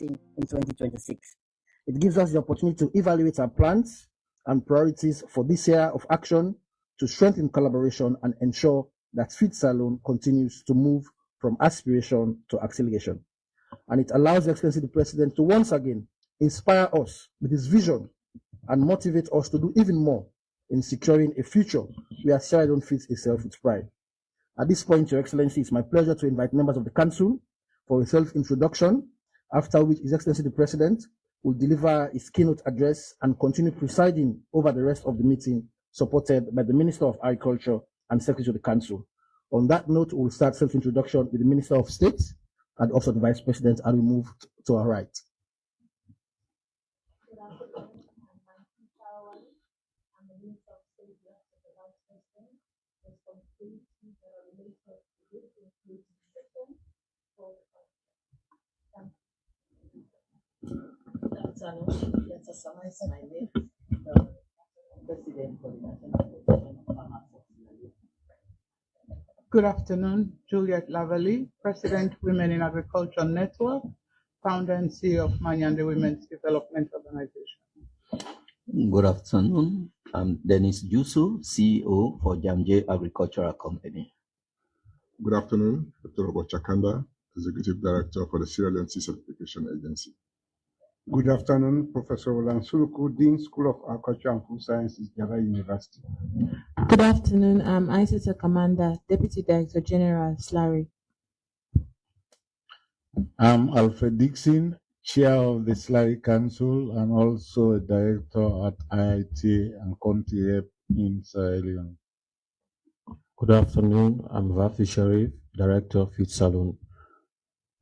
meeting in 2026. It gives us the opportunity to evaluate our plans and priorities for this year of action to strengthen collaboration and ensure that Feed Salone continues to move from aspiration to acceleration. And it allows Excellency the President to once again inspire us with his vision and motivate us to do even more in securing a future where Sierra Leone feeds itself with pride. At this point, Your Excellency, it's my pleasure to invite members of the Council for a self-introduction, after which His Excellency the President will deliver his keynote address and continue presiding over the rest of the meeting, supported by the Minister of Agriculture and Secretary of the Council. On that note, we'll start self-introduction with the Minister of State and also the Vice President, and we move to our right. Good afternoon, Julius Lavely, President, Women in Agriculture Network, founder and CEO of Manyande Women's Development Organization. Good afternoon, I'm Dennis Jusu, CEO for Jamje Agricultural Company. Good afternoon, Dr. Robert Chakanda, Executive Director for the Sierra Leone Sea Certification Agency. Good afternoon, Professor Roland Suluku, Dean, School of Agriculture and Food Sciences, Java University. Good afternoon, I'm ICT Commander, Deputy Director General, SLARI. I'm Alfred Dixon, Chair of the SLARI Council and also a Director at IIT and Country Rep in Sierra Leone. Good afternoon, I'm Vafi Sharif, Director of Feed Salone,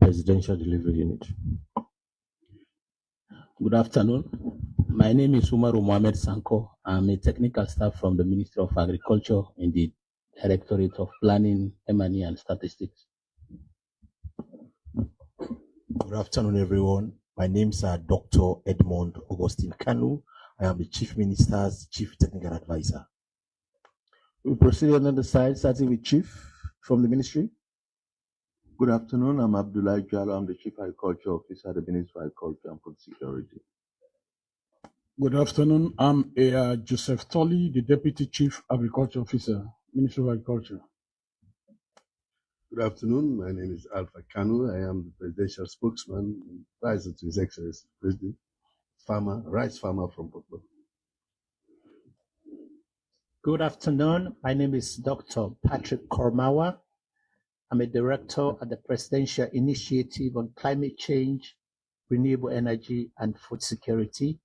Presidential Delivery Unit. Good afternoon. My name is Umaru Mohamed Sanko. I'm a technical staff from the Ministry of Agriculture in the Directorate of Planning, M&E and Statistics. Good afternoon, everyone. My name is Dr. Edmond Augustine Kanu. I am the Chief Minister's Chief Technical Advisor. We'll proceed on the side, starting with Chief from the Ministry. Good afternoon, I'm Abdullah Jallo. I'm the Chief Agriculture Officer at the Ministry of Agriculture and Food Security. Good afternoon, I'm Joseph Tolley, the Deputy Chief Agriculture Officer, Ministry of Agriculture. Good afternoon, my name is Alpha Kanu. I am the Presidential Spokesman and Advisor to His Excellency President, rice farmer from Portland. Good afternoon, my name is Dr. Patrick Kormawa. I'm a director at the Presidential Initiative on Climate Change, Renewable Energy and Food Security,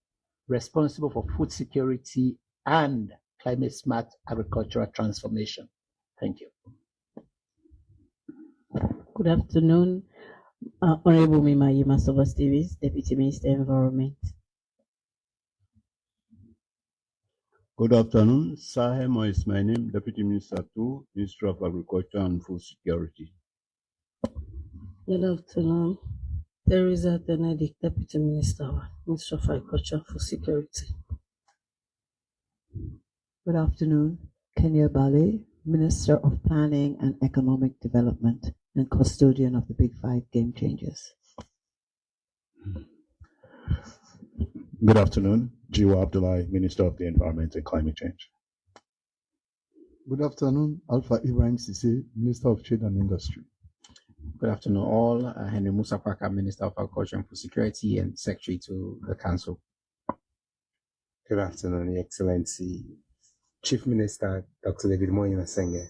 responsible for food security and climate smart agricultural transformation. Thank you. Good afternoon, Honorable Mimayi Masova Davis, Deputy Minister Environment. Good afternoon, Sahemo is my name, Deputy Minister 2, Minister of Agriculture and Food Security. Good afternoon, Teresa Benedict, Deputy Minister, Minister of Agriculture and Food Security. Good afternoon, Kenya Bale, Minister of Planning and Economic Development and custodian of the Big Five Game Changers. Good afternoon, Jiwa Abdullahi, Minister of the Environment and Climate Change. Good afternoon, Alpha Ibrahim Sise, Minister of Trade and Industry. Good afternoon all, Henry Musa Kwaka, Minister of Agriculture and Food Security and Secretary to the Council. Good afternoon, Your Excellency, Chief Minister Dr. David Moyo Nasenge.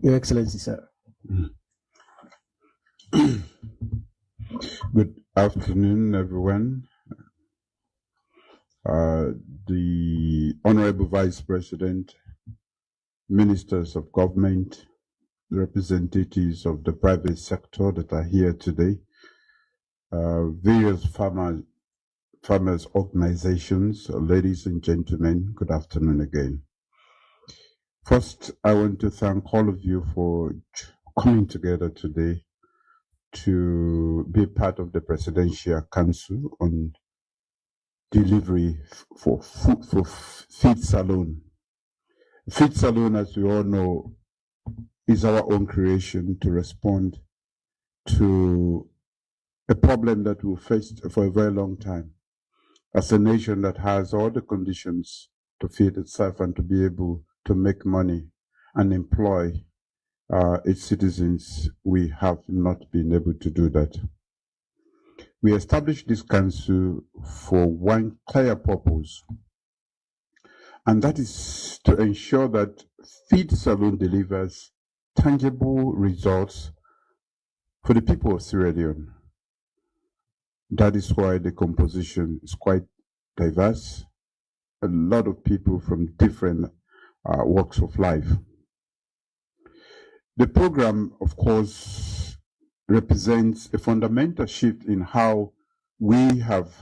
Your Excellency, sir. Good afternoon, everyone. The Honorable Vice President, Ministers of Government, representatives of the private sector that are here today, various farmers organizations, ladies and gentlemen, good afternoon again. First, I want to thank all of you for coming together today to be part of the Presidential Council on delivery for Feed Salone. Feed Salone, as we all know, is our own creation to respond to a problem that we've faced for a very long time. As a nation that has all the conditions to feed itself and to be able to make money and employ its citizens, we have not been able to do that. We established this council for one clear purpose, and that is to ensure that Feed Salone delivers tangible results for the people of Sierra Leone. That is why the composition is quite diverse. A lot of people from different walks of life. The program, of course, represents a fundamental shift in how we have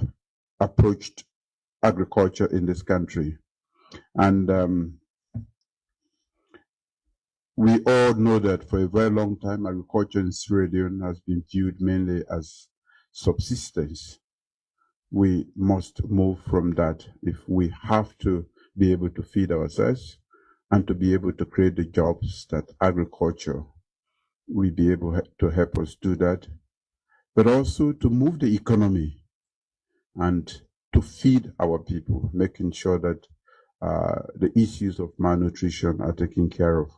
approached agriculture in this country. And we all know that for a very long time, agriculture in Sierra Leone has been viewed mainly as subsistence. We must move from that if we have to be able to feed ourselves and to be able to create the jobs that agriculture will be able to help us do that, but also to move the economy and to feed our people, making sure that the issues of malnutrition are taken care of.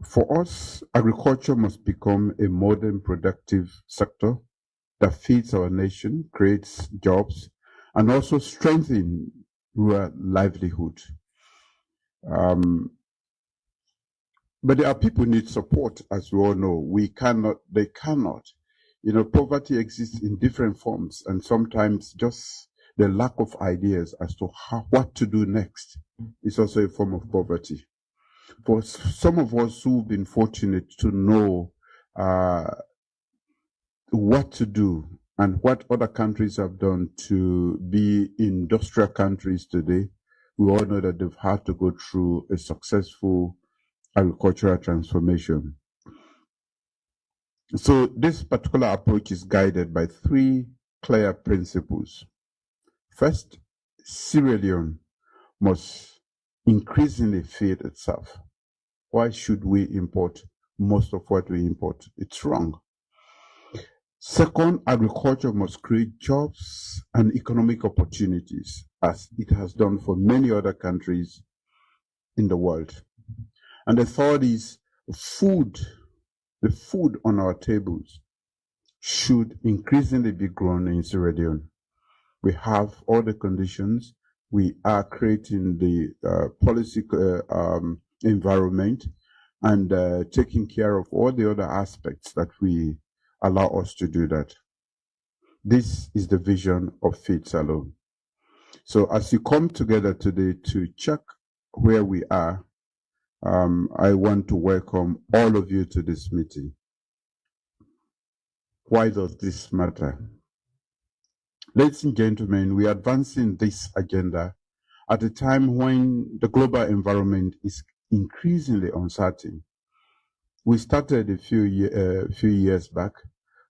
For us, agriculture must become a modern productive sector that feeds our nation, creates jobs, and also strengthens rural livelihood. But our people need support, as we all know. They cannot. You know, poverty exists in different forms, and sometimes just the lack of ideas as to what to do next is also a form of poverty. For some of us who've been fortunate to know what to do and what other countries have done to be industrial countries today, we all know that they've had to go through a successful agricultural transformation. So this particular approach is guided by three clear principles. First, Sierra Leone must increasingly feed itself. Why should we import most of what we import? It's wrong. Second, agriculture must create jobs and economic opportunities, as it has done for many other countries in the world. And the third is food. The food on our tables should increasingly be grown in Sierra Leone. We have all the conditions. We are creating the policy environment and taking care of all the other aspects that we allow us to do that. This is the vision of Feed Salone. So as you come together today to check where we are, I want to welcome all of you to this meeting. Why does this matter? Ladies and gentlemen, we are advancing this agenda at a time when the global environment is increasingly uncertain. We started a few years back,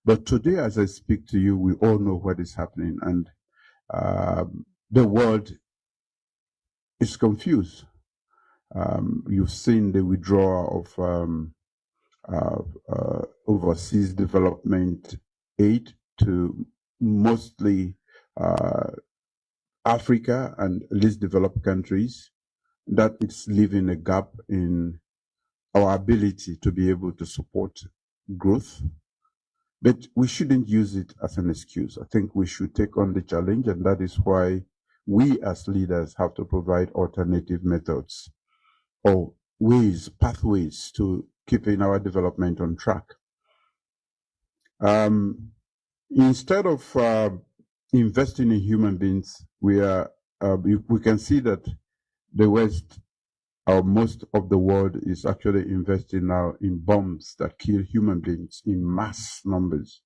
but today as I speak to you, we all know what is happening, and the world is confused. You've seen the withdrawal of overseas development aid to mostly Africa and least developed countries. That it's leaving a gap in our ability to be able to support growth. But we shouldn't use it as an excuse. I think we should take on the challenge, and that is why we as leaders have to provide alternative methods or ways, pathways to keeping our development on track. Instead of investing in human beings, we can see that the West, or most of the world, is actually investing now in bombs that kill human beings in mass numbers.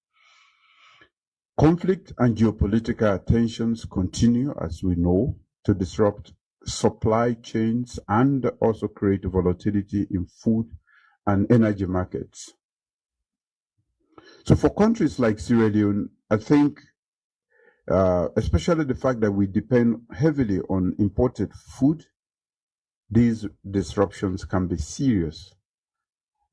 Conflict and geopolitical tensions continue, as we know, to disrupt supply chains and also create volatility in food and energy markets. So for countries like Sierra Leone, I think especially the fact that we depend heavily on imported food, these disruptions can be serious.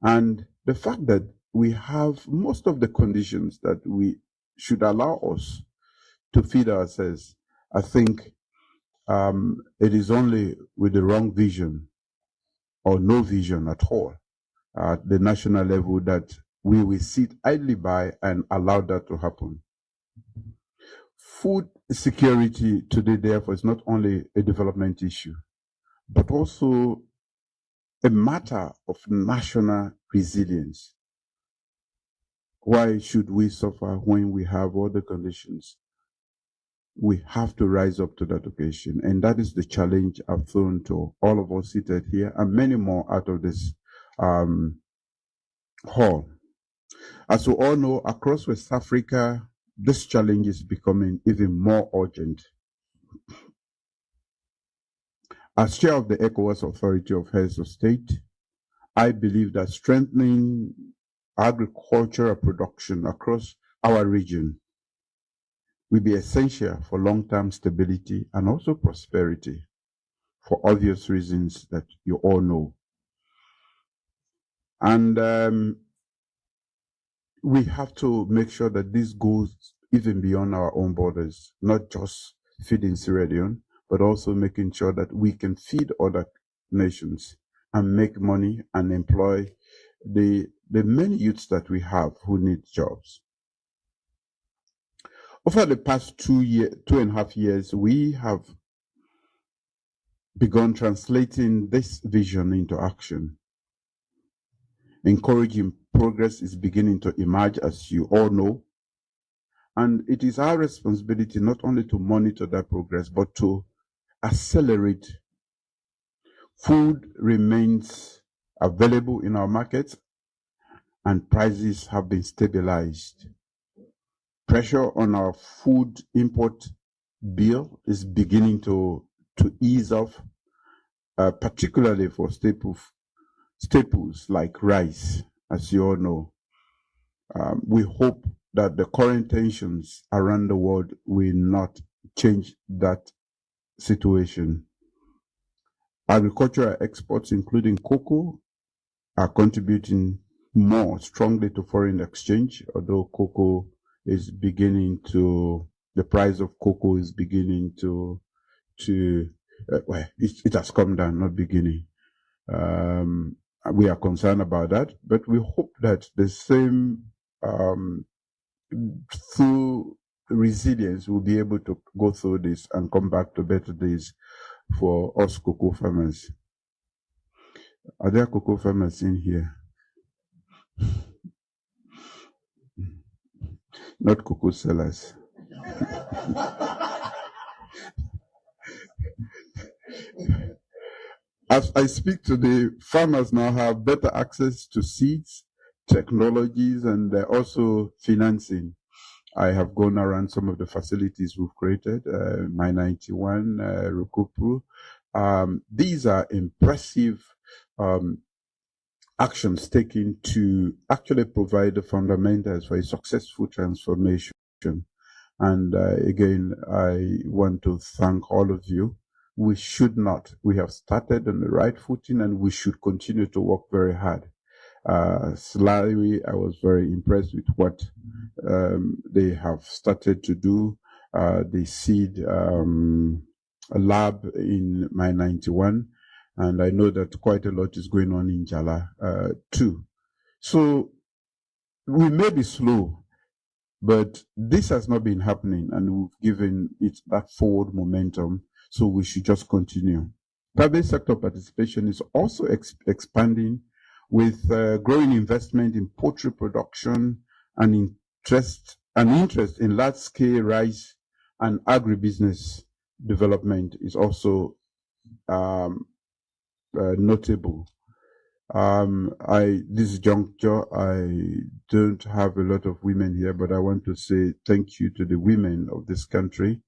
And the fact that we have most of the conditions that we should allow us to feed ourselves. I think it is only with the wrong vision or no vision at all at the national level that we will sit idly by and allow that to happen. Food security today, therefore, is not only a development issue, but also a matter of national resilience. Why should we suffer when we have all the conditions? We have to rise up to that occasion. And that is the challenge I've thrown to all of us seated here and many more out of this hall. As we all know, across West Africa, this challenge is becoming even more urgent. As chair of the ECOWAS Authority of Heads of State, I believe that strengthening agricultural production across our region will be essential for long-term stability and also prosperity for obvious reasons that you all know. And we have to make sure that this goes even beyond our own borders, not just feeding Sierra Leone, but also making sure that we can feed other nations and make money and employ the many youths that we have who need jobs. Over the past 2.5 years, we have begun translating this vision into action. Encouraging progress is beginning to emerge, as you all know, and it is our responsibility not only to monitor that progress, but to accelerate. Food remains available in our markets and prices have been stabilized. Pressure on our food import bill is beginning to ease off, particularly for staples like rice, as you all know. We hope that the current tensions around the world will not change that situation. Agricultural exports, including cocoa, are contributing more strongly to foreign exchange, although cocoa is beginning to, the price of cocoa is beginning to well, it has come down, not beginning. We are concerned about that, but we hope that the same, through resilience, we'll be able to go through this and come back to better days for us cocoa farmers. Are there cocoa farmers in here? Not cocoa sellers. As I speak today, farmers now have better access to seeds, technologies, and also financing. I have gone around some of the facilities we've created, My 91, Rukupru. These are impressive actions taken to actually provide the fundamentals for a successful transformation. And again, I want to thank all of you. We have started on the right footing and we should continue to work very hard. Slightly, I was very impressed with what they have started to do. The seed lab in My 91, and I know that quite a lot is going on in Jala too. So we may be slow, but this has not been happening, and we've given it that forward momentum. So we should just continue. Private sector participation is also expanding with growing investment in poultry production and interest in large-scale rice and agribusiness development is also notable. This juncture, I don't have a lot of women here, but I want to say thank you to the women of this country.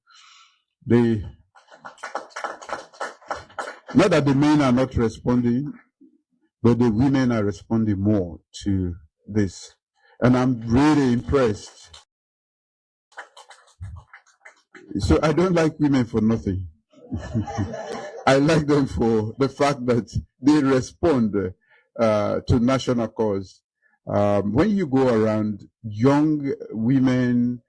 Not that the men are not responding, but the women are responding more to this. And I'm really impressed. So I don't like women for nothing. I like them for the fact that they respond to national cause. When you go around, young women,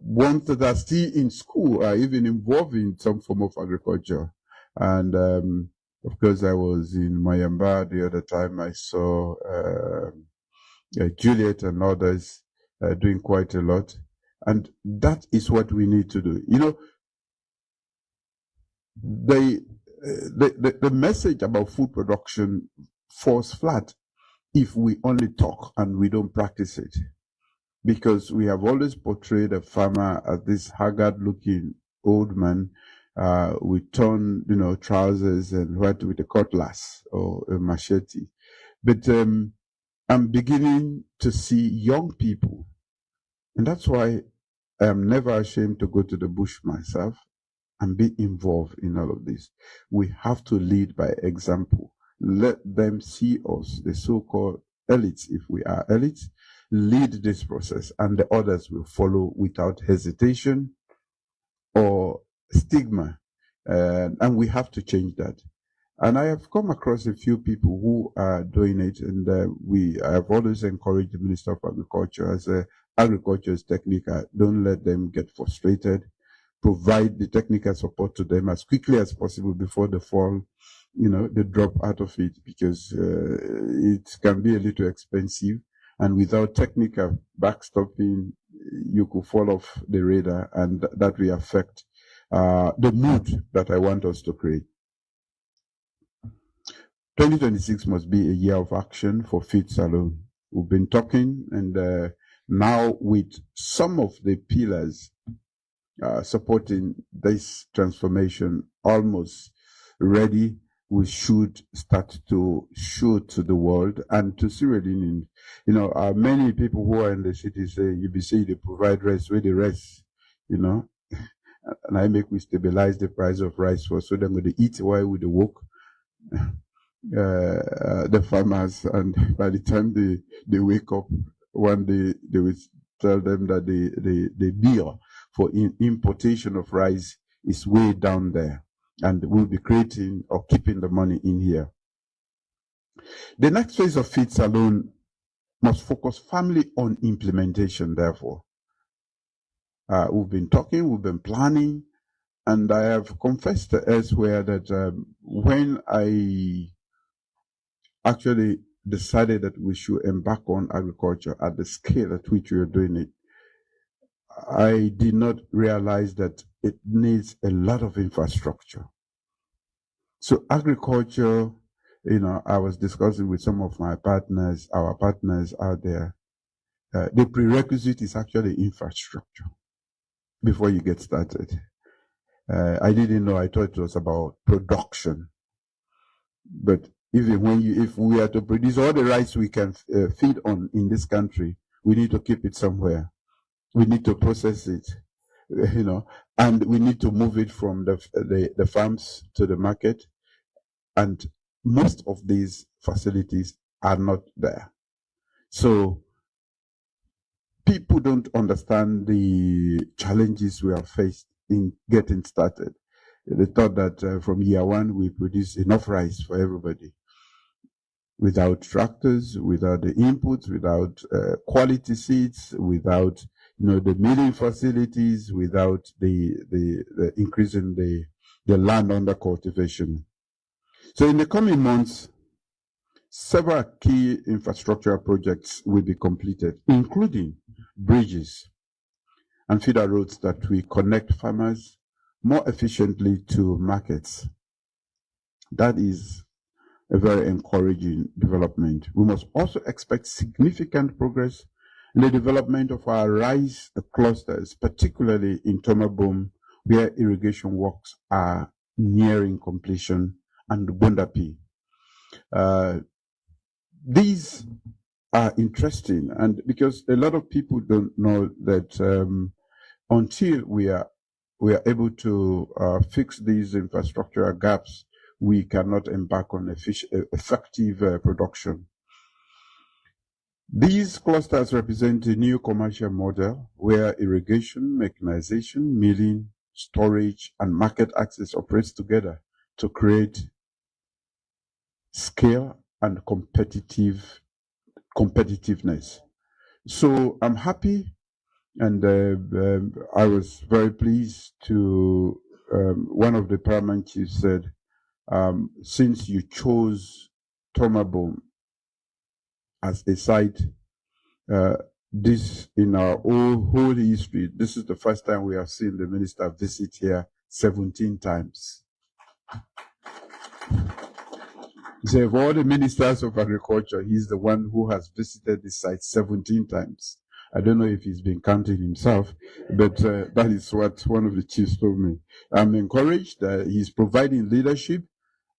ones that are still in school are even involved in some form of agriculture. And of course, I was in Mayamba the other time. I saw Julius and others doing quite a lot. And that is what we need to do. You know, the message about food production falls flat if we only talk and we don't practice it. Because we have always portrayed a farmer as this haggard-looking old man with torn, trousers and what with a cutlass or a machete. But I'm beginning to see young people, and that's why I am never ashamed to go to the bush myself and be involved in all of this. We have to lead by example. Let them see us, the so-called elites, if we are elites, lead this process, and the others will follow without hesitation or stigma. And we have to change that. And I have come across a few people who are doing it, and I have always encouraged the Minister of Agriculture as agriculture is technical. Don't let them get frustrated. Provide the technical support to them as quickly as possible before they fall, they drop out of it, because it can be a little expensive. And without technical backstopping, you could fall off the radar, and that will affect the mood that I want us to create. 2026 must be a year of action for Feed Salone. We've been talking, and now with some of the pillars supporting this transformation almost ready, we should start to show to the world and to Sierra Leone. Many people who are in the city say, you be say they provide rice, where the rest, and I make we stabilize the price of rice for so they're going to eat while we work. The farmers, and by the time they wake up one day, they will tell them that the bill for importation of rice is way down there, and we'll be creating or keeping the money in here. The next phase of Feed Salone must focus firmly on implementation, therefore. We've been talking, we've been planning, and I have confessed elsewhere that when I actually decided that we should embark on agriculture at the scale at which we are doing it, I did not realize that it needs a lot of infrastructure. So agriculture, I was discussing with some of my partners, our partners out there, the prerequisite is actually infrastructure before you get started. I didn't know, I thought it was about production. But even if we are to produce all the rice we can feed on in this country, we need to keep it somewhere. We need to process it, and we need to move it from the farms to the market. And most of these facilities are not there. So people don't understand the challenges we have faced in getting started. They thought that from year one, we produce enough rice for everybody. Without tractors, without the inputs, without quality seeds, without the milling facilities, without the increasing the land under cultivation. So in the coming months, several key infrastructure projects will be completed, including bridges and feeder roads that will connect farmers more efficiently to markets. That is a very encouraging development. We must also expect significant progress in the development of our rice clusters, particularly in Tomabom, where irrigation works are nearing completion, and Bundapi. These are interesting, and because a lot of people don't know that until we are able to fix these infrastructural gaps, we cannot embark on effective production. These clusters represent a new commercial model where irrigation, mechanization, milling, storage, and market access operates together to create scale and competitive competitiveness. So I'm happy, and I was very pleased to, one of the paramount chiefs said, since you chose Tomabo as a site, this in our whole history, this is the first time we have seen the minister visit here 17 times. So of all the ministers of agriculture, he's the one who has visited this site 17 times. I don't know if he's been counting himself, but that is what one of the chiefs told me. I'm encouraged that he's providing leadership,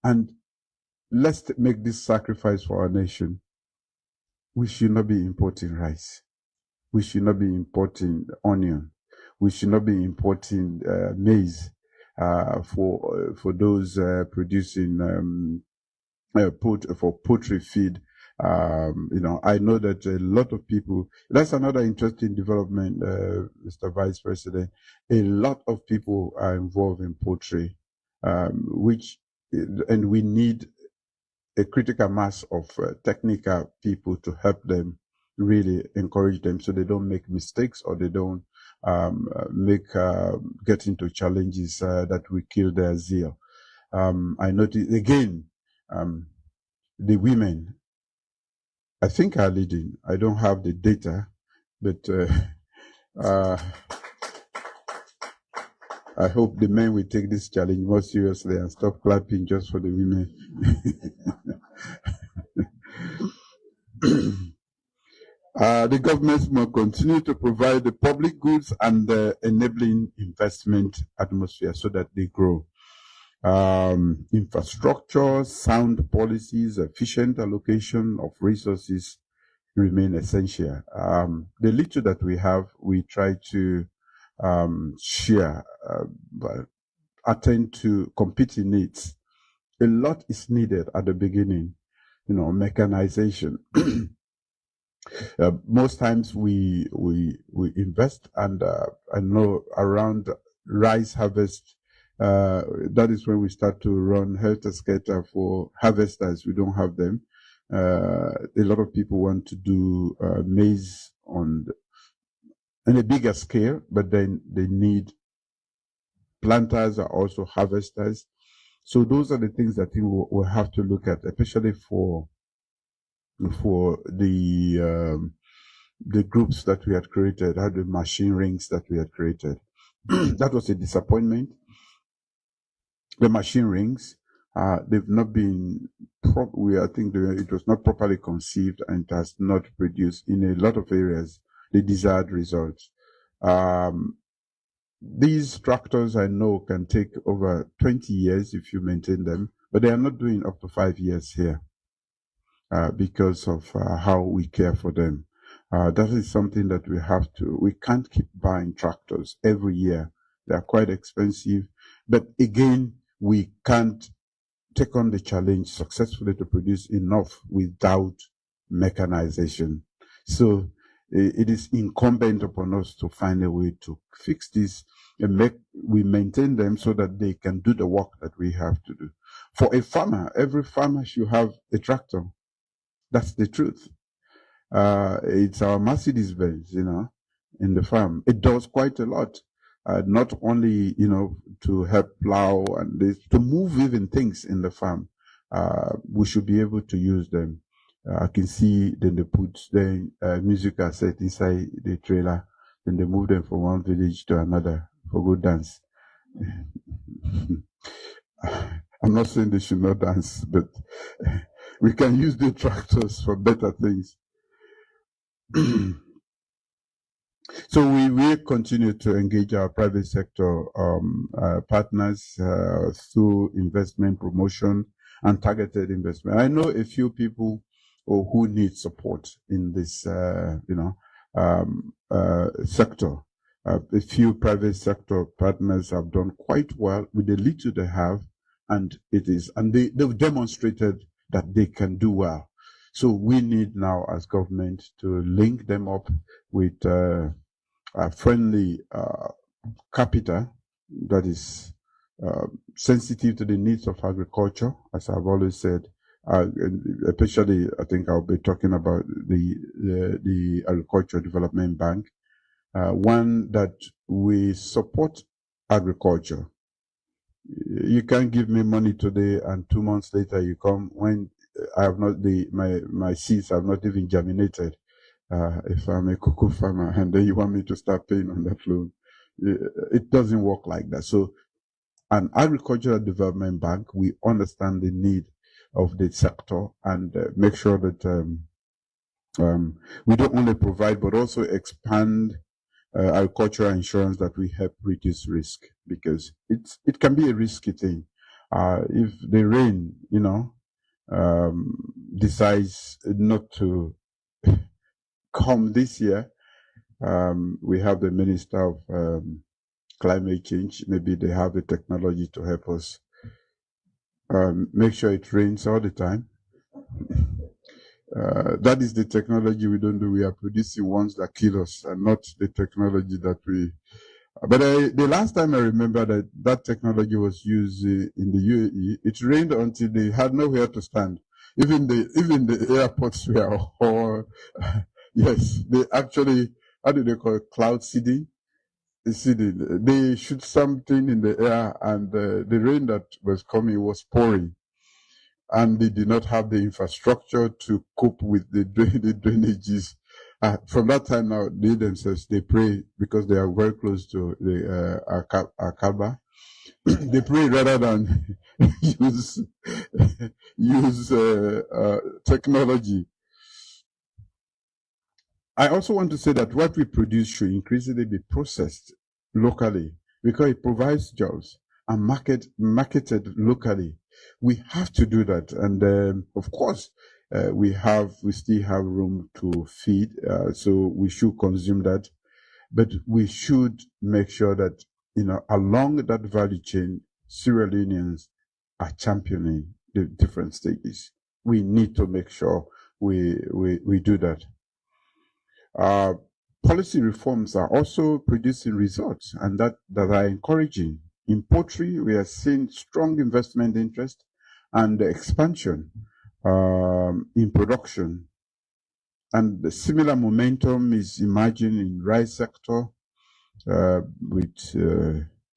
and let's make this sacrifice for our nation. We should not be importing rice. We should not be importing onion. We should not be importing maize for those producing for poultry feed. I know that a lot of people, that's another interesting development, Mr. Vice President. A lot of people are involved in poultry, and we need a critical mass of technical people to help them, really encourage them so they don't make mistakes or they don't get into challenges that will kill their zeal. I noticed again, the women, I think, are leading. I don't have the data, but I hope the men will take this challenge more seriously and stop clapping just for the women. The government must continue to provide the public goods and the enabling investment atmosphere so that they grow. Infrastructure, sound policies, efficient allocation of resources remain essential. The little that we have, we try to share, but attend to competing needs. A lot is needed at the beginning, mechanization. Most times we invest, and I know around rice harvest, that is when we start to run helter-skelter for harvesters. We don't have them. A lot of people want to do maize on a bigger scale, but then they need planters are also harvesters. So those are the things that I think we'll have to look at, especially for the groups that we had created, the machine rings that we had created. That was a disappointment. The machine rings, they've not been, I think it was not properly conceived, and it has not produced in a lot of areas the desired results. These tractors, I know, can take over 20 years if you maintain them, but they are not doing up to 5 years here because of how we care for them. That is something that we can't keep buying tractors every year. They are quite expensive, but again, we can't take on the challenge successfully to produce enough without mechanization. So it is incumbent upon us to find a way to fix this and we maintain them so that they can do the work that we have to do. For a farmer, every farmer should have a tractor. That's the truth. It's our Mercedes-Benz, in the farm. It does quite a lot. Not only, to help plow and to move even things in the farm. We should be able to use them. I can see then they put the music cassette inside the trailer, then they move them from one village to another for good dance. I'm not saying they should not dance, but we can use the tractors for better things. So we will continue to engage our private sector partners through investment promotion and targeted investment. I know a few people who need support in this, sector. A few private sector partners have done quite well with the little they have, and they've demonstrated that they can do well. So we need now, as government, to link them up with friendly capital that is sensitive to the needs of agriculture, as I've always said, and especially I think I'll be talking about the Agricultural Development Bank. One that we support agriculture. You can't give me money today and 2 months later you come when I have not my seeds have not even germinated. If I'm a cocoa farmer and then you want me to start paying on that loan, it doesn't work like that. So an agricultural development bank, we understand the need of the sector and make sure that we don't only provide but also expand agricultural insurance that we help reduce risk, because it can be a risky thing. If the rain, decides not to come this year, we have the Minister of Climate Change. Maybe they have the technology to help us make sure it rains all the time. That is the technology we don't do. We are producing ones that kill us and not the technology that we... But the last time I remember that technology was used in the UAE, it rained until they had nowhere to stand. Even the airports were all... yes, they actually, how do they call it, cloud seeding? They shoot something in the air and the rain that was coming was pouring. And they did not have the infrastructure to cope with the drainages. From that time now, they themselves, they pray because they are very close to the Kaaba. They pray rather than use technology. I also want to say that what we produce should increasingly be processed locally because it provides jobs and marketed locally. We have to do that, and of course, we still have room to feed, so we should consume that. But we should make sure that along that value chain, Sierra Leoneans are championing the different stages. We need to make sure we do that. Policy reforms are also producing results, and that are encouraging. In poultry, we are seeing strong investment interest and expansion in production. And the similar momentum is emerging in rice sector with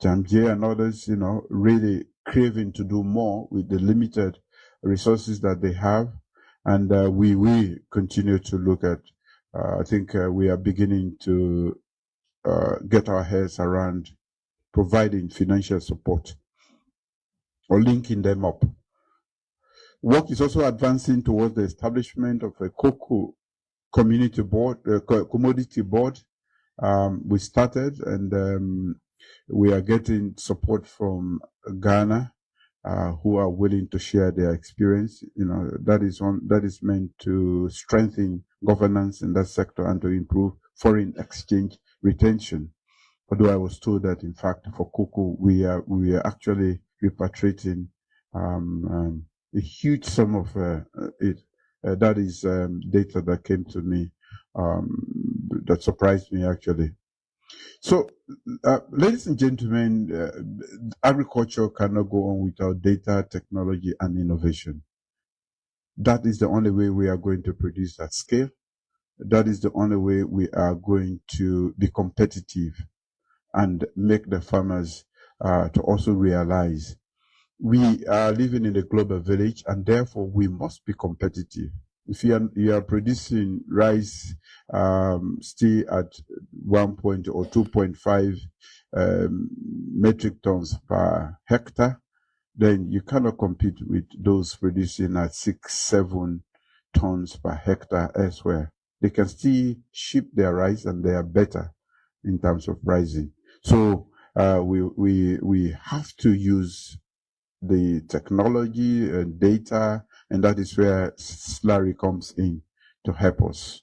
Jamjé and others, really craving to do more with the limited resources that they have. And we will continue to look at, I think we are beginning to get our heads around providing financial support or linking them up. Work is also advancing towards the establishment of a cocoa community board, commodity board. We started, and we are getting support from Ghana, who are willing to share their experience. That is meant to strengthen governance in that sector and to improve foreign exchange retention. Although I was told that, in fact, for cocoa, we are actually repatriating a huge sum of it. That is data that came to me that surprised me, actually. So, ladies and gentlemen, agriculture cannot go on without data, technology, and innovation. That is the only way we are going to produce at scale. That is the only way we are going to be competitive and make the farmers to also realize we are living in a global village, and therefore we must be competitive. If you are producing rice still at 1 or 2.5 metric tons per hectare, then you cannot compete with those producing at 6-7 tons per hectare elsewhere. They can still ship their rice, and they are better in terms of pricing. So we have to use the technology and data, and that is where Slurry comes in to help us.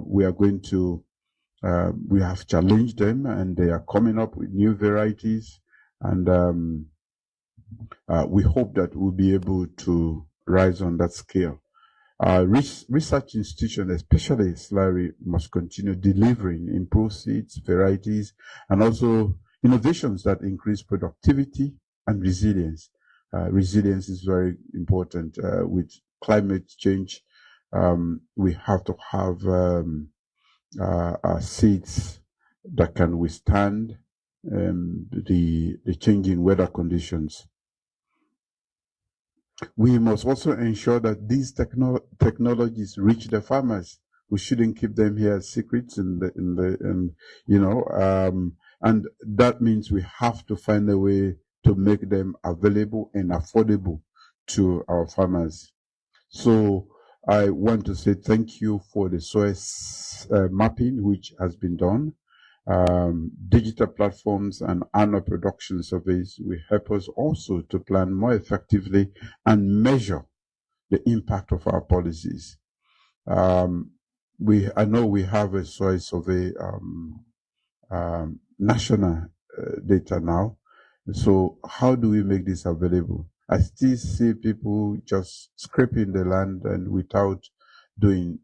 We are going to, we have challenged them, and they are coming up with new varieties, and we hope that we'll be able to rise on that scale. Research institutions, especially Slurry, must continue delivering improved seeds, varieties, and also innovations that increase productivity and resilience. Resilience is very important. With climate change, we have to have seeds that can withstand the changing weather conditions. We must also ensure that these technologies reach the farmers. We shouldn't keep them here as secrets and that means we have to find a way to make them available and affordable to our farmers. So I want to say thank you for the soil mapping which has been done. Digital platforms and annual production surveys will help us also to plan more effectively and measure the impact of our policies. I know we have a soil survey national data now. So how do we make this available? I still see people just scraping the land and without doing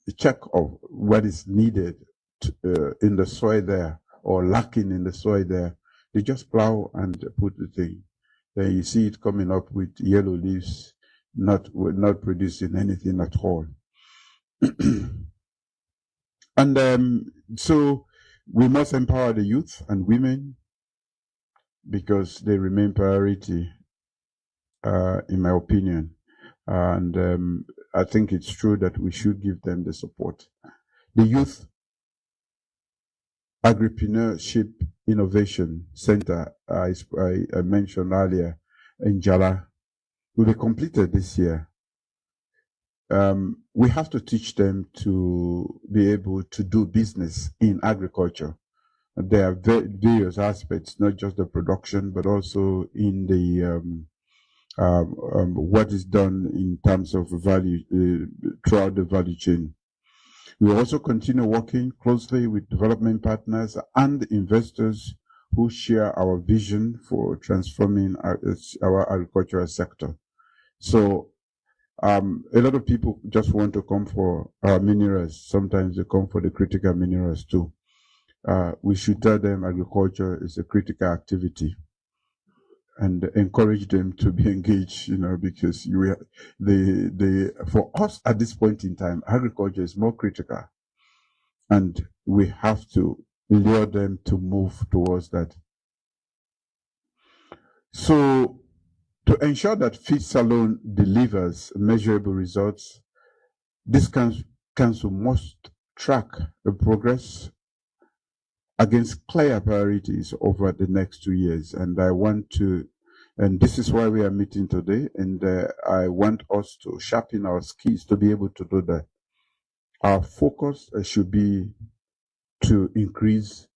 a check of what is needed in the soil there or lacking in the soil there. They just plow and put the thing. Then you see it coming up with yellow leaves, not producing anything at all. And so we must empower the youth and women because they remain priority, in my opinion. And I think it's true that we should give them the support. The Youth Agripreneurship Innovation Center I mentioned earlier in Jala will be completed this year. We have to teach them to be able to do business in agriculture. There are various aspects, not just the production, but also in the what is done in terms of value throughout the value chain. We also continue working closely with development partners and investors who share our vision for transforming our agricultural sector. So a lot of people just want to come for minerals. Sometimes they come for the critical minerals too. We should tell them agriculture is a critical activity and encourage them to be engaged, because for us at this point in time, agriculture is more critical and we have to lure them to move towards that. So to ensure that Feed Salone delivers measurable results, this council must track the progress against clear priorities over the next 2 years. And this is why we are meeting today. And I want us to sharpen our skills to be able to do that. Our focus should be to increase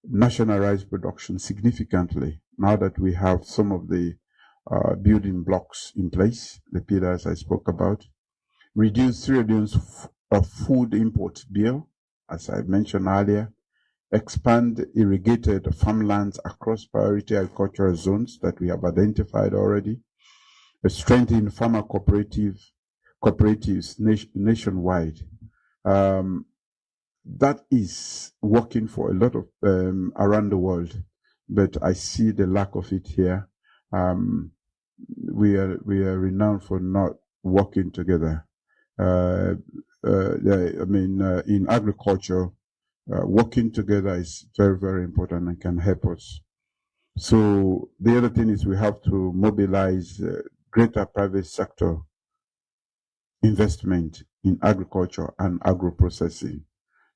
national rice production significantly now that we have some of the building blocks in place, the pillars I spoke about. Reduce 3 billion of food import bill, as I mentioned earlier. Expand irrigated farmlands across priority agricultural zones that we have identified already. Strengthen farmer cooperatives nationwide. That is working for a lot of around the world, but I see the lack of it here. We are renowned for not working together. In agriculture, working together is very, very important and can help us. So the other thing is we have to mobilize greater private sector investment in agriculture and agro-processing,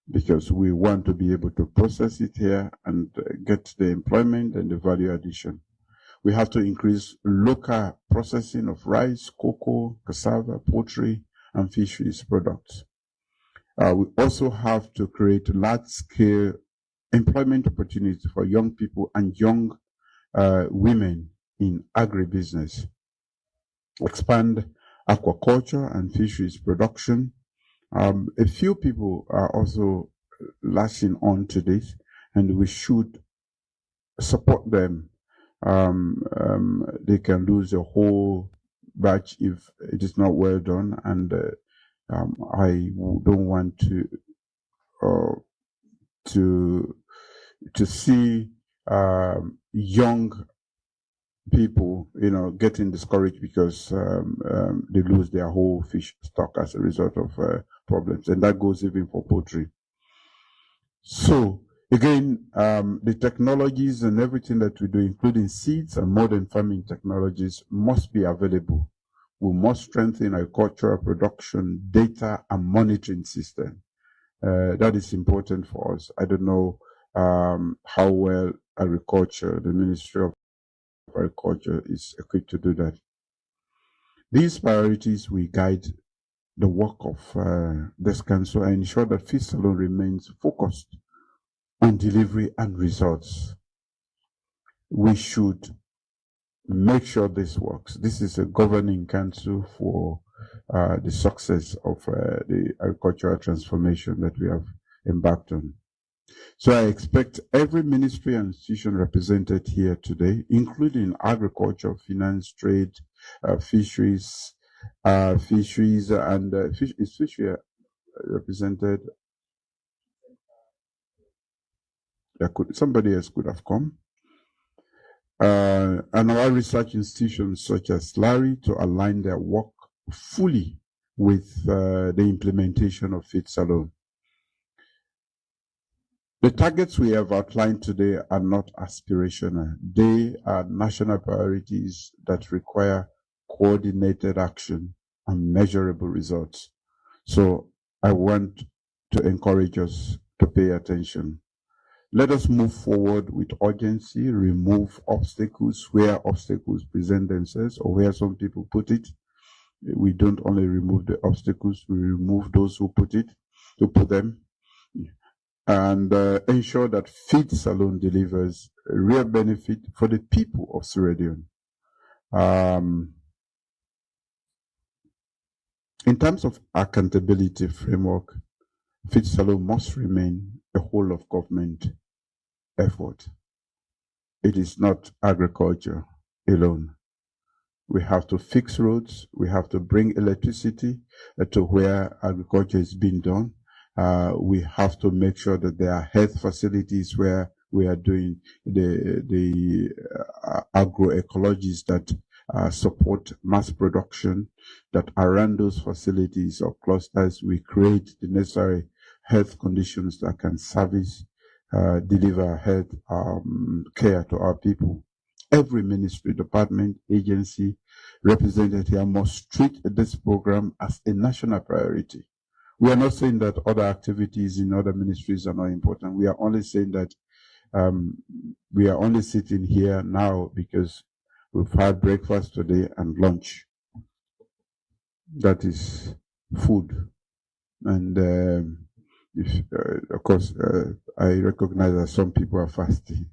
because we want to be able to process it here and get the employment and the value addition. We have to increase local processing of rice, cocoa, cassava, poultry, and fisheries products. We also have to create large-scale employment opportunities for young people and young women in agribusiness. Expand aquaculture and fisheries production. A few people are also latching on to this, and we should support them. They can lose a whole batch if it is not well done, and I don't want to see young people, getting discouraged because they lose their whole fish stock as a result of problems. And that goes even for poultry. So again, the technologies and everything that we do, including seeds and modern farming technologies, must be available. We must strengthen agricultural production, data, and monitoring system. That is important for us. I don't know how well agriculture, the Ministry of Agriculture, is equipped to do that. These priorities will guide the work of this council and ensure that Feed Salone remains focused on delivery and results. We should make sure this works. This is a governing council for the success of the agricultural transformation that we have embarked on. So I expect every ministry and institution represented here today, including agriculture, finance, trade, fisheries, and fishery represented. Somebody else could have come. And our research institutions such as Larry to align their work fully with the implementation of Feed Salone. The targets we have outlined today are not aspirational. They are national priorities that require coordinated action and measurable results. So I want to encourage us to pay attention. Let us move forward with urgency, remove obstacles where obstacles present themselves or where some people put it. We don't only remove the obstacles, we remove those who put them. And ensure that Feed Salone delivers a real benefit for the people of Sierra Leone. In terms of accountability framework, Feed Salone must remain a whole of government effort. It is not agriculture alone. We have to fix roads, we have to bring electricity to where agriculture is being done. We have to make sure that there are health facilities where we are doing the agroecologies that support mass production, that around those facilities or clusters we create the necessary health conditions that can service, deliver health care to our people. Every ministry, department, agency represented here must treat this program as a national priority. We are not saying that other activities in other ministries are not important. We are only saying that we are only sitting here now because we've had breakfast today and lunch. That is food. And of course, I recognize that some people are fasting.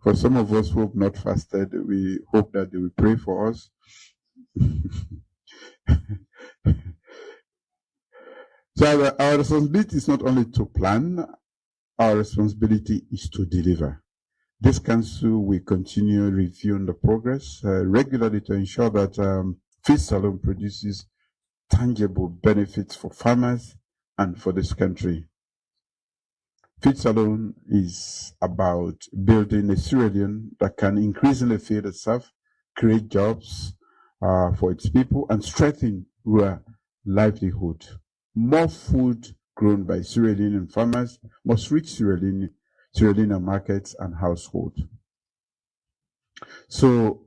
For some of us who have not fasted, we hope that they will pray for us. So our responsibility is not only to plan, our responsibility is to deliver. This council will continue reviewing the progress regularly to ensure that Feed Salone produces tangible benefits for farmers and for this country. Feed Salone is about building a Sierra Leone that can increasingly feed itself, create jobs for its people, and strengthen rural livelihood. More food grown by Sierra Leonean farmers must reach Sierra Leonean markets and households. So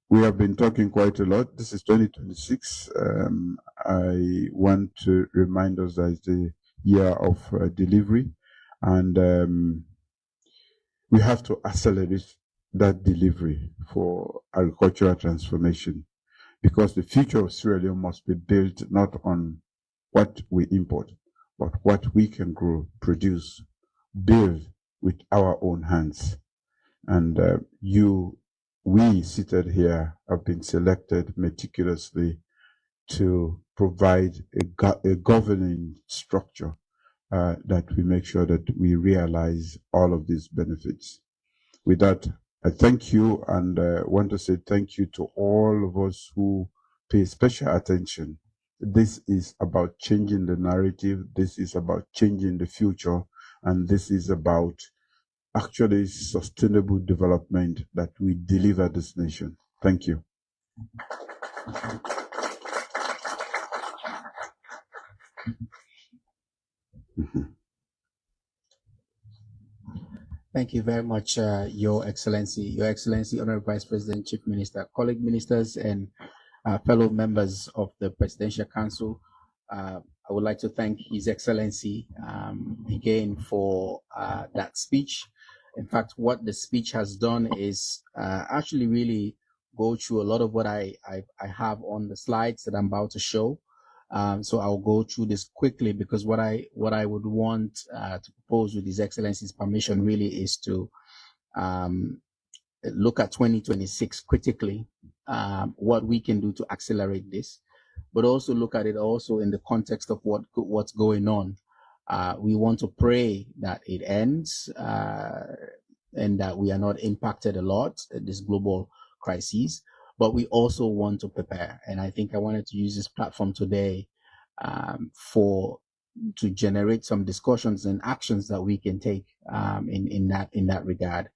we have been talking quite a lot. This is 2026. I want to remind us that it's the year of delivery, and we have to accelerate that delivery for agricultural transformation, because the future of Sierra Leone must be built not on what we import, but what we can grow, produce, build with our own hands. And we seated here have been selected meticulously to provide a governing structure that we make sure that we realize all of these benefits. With that, I thank you, and want to say thank you to all of us who pay special attention. This is about changing the narrative. This is about changing the future. And this is about actually sustainable development that we deliver this nation. Thank you. Thank you very much, Your Excellency, Honorable Vice President, Chief Minister, colleague ministers, and fellow members of the Presidential Council. I would like to thank His Excellency again for that speech. In fact, what the speech has done is actually really go through a lot of what I have on the slides that I'm about to show. So I'll go through this quickly because what I would want to propose with His Excellency's permission really is to look at 2026 critically, what we can do to accelerate this, but also look at it also in the context of what's going on. We want to pray that it ends and that we are not impacted a lot at this global crisis, but we also want to prepare. And I think I wanted to use this platform today to generate some discussions and actions that we can take in that regard.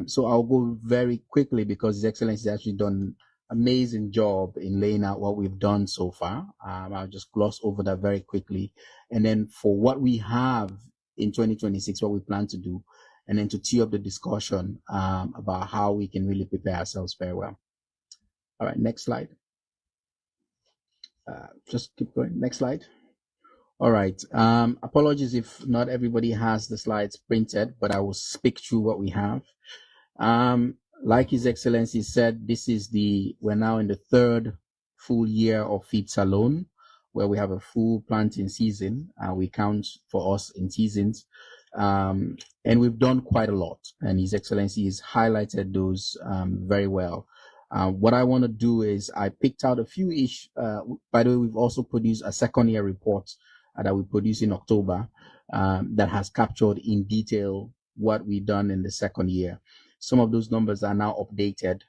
So I'll go very quickly because His Excellency has actually done an amazing job in laying out what we've done so far. I'll just gloss over that very quickly. And then for what we have in 2026, what we plan to do, and then to tee up the discussion about how we can really prepare ourselves very well. All right, next slide. Just keep going. Next slide. All right. Apologies if not everybody has the slides printed, but I will speak through what we have. Like His Excellency said, we're now in the third full year of Feed Salone, where we have a full planting season. We count for us in seasons. And we've done quite a lot, and His Excellency has highlighted those very well. What I want to do is I picked out a few by the way, we've also produced a second year report that we produced in October that has captured in detail what we've done in the second year. Some of those numbers are now updated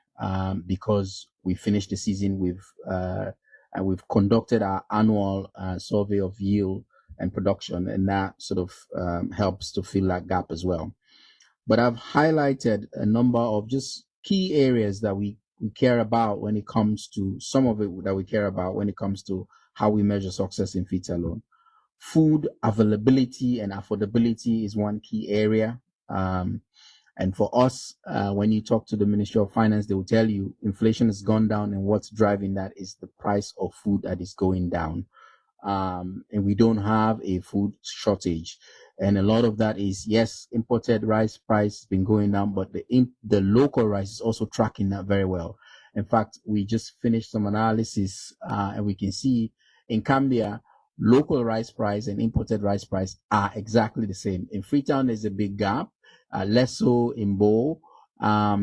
because we finished the season. We've conducted our annual survey of yield and production, and that sort of helps to fill that gap as well. But I've highlighted a number of just key areas that we care about when it comes to some of it that we care about when it comes to how we measure success in Feed Salone. Food availability and affordability is one key area. And for us, when you talk to the Ministry of Finance, they will tell you inflation has gone down, and what's driving that is the price of food that is going down. And we don't have a food shortage. And a lot of that is, yes, imported rice price has been going down, but the local rice is also tracking that very well. In fact, we just finished some analysis and we can see in Cambia, local rice price and imported rice price are exactly the same. In Freetown, there's a big gap, less so in Bo, a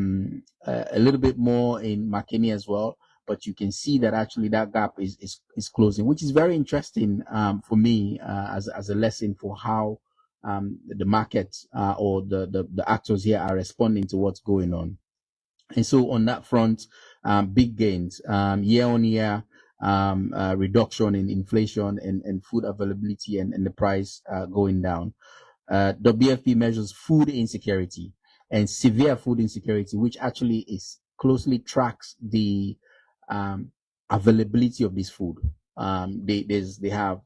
little bit more in Makeni as well. But you can see that actually that gap is closing, which is very interesting for me as a lesson for how the market or the actors here are responding to what's going on. And so on that front, big gains, year on year, reduction in inflation and food availability and the price going down. WFP measures food insecurity and severe food insecurity, which actually closely tracks the availability of this food. They have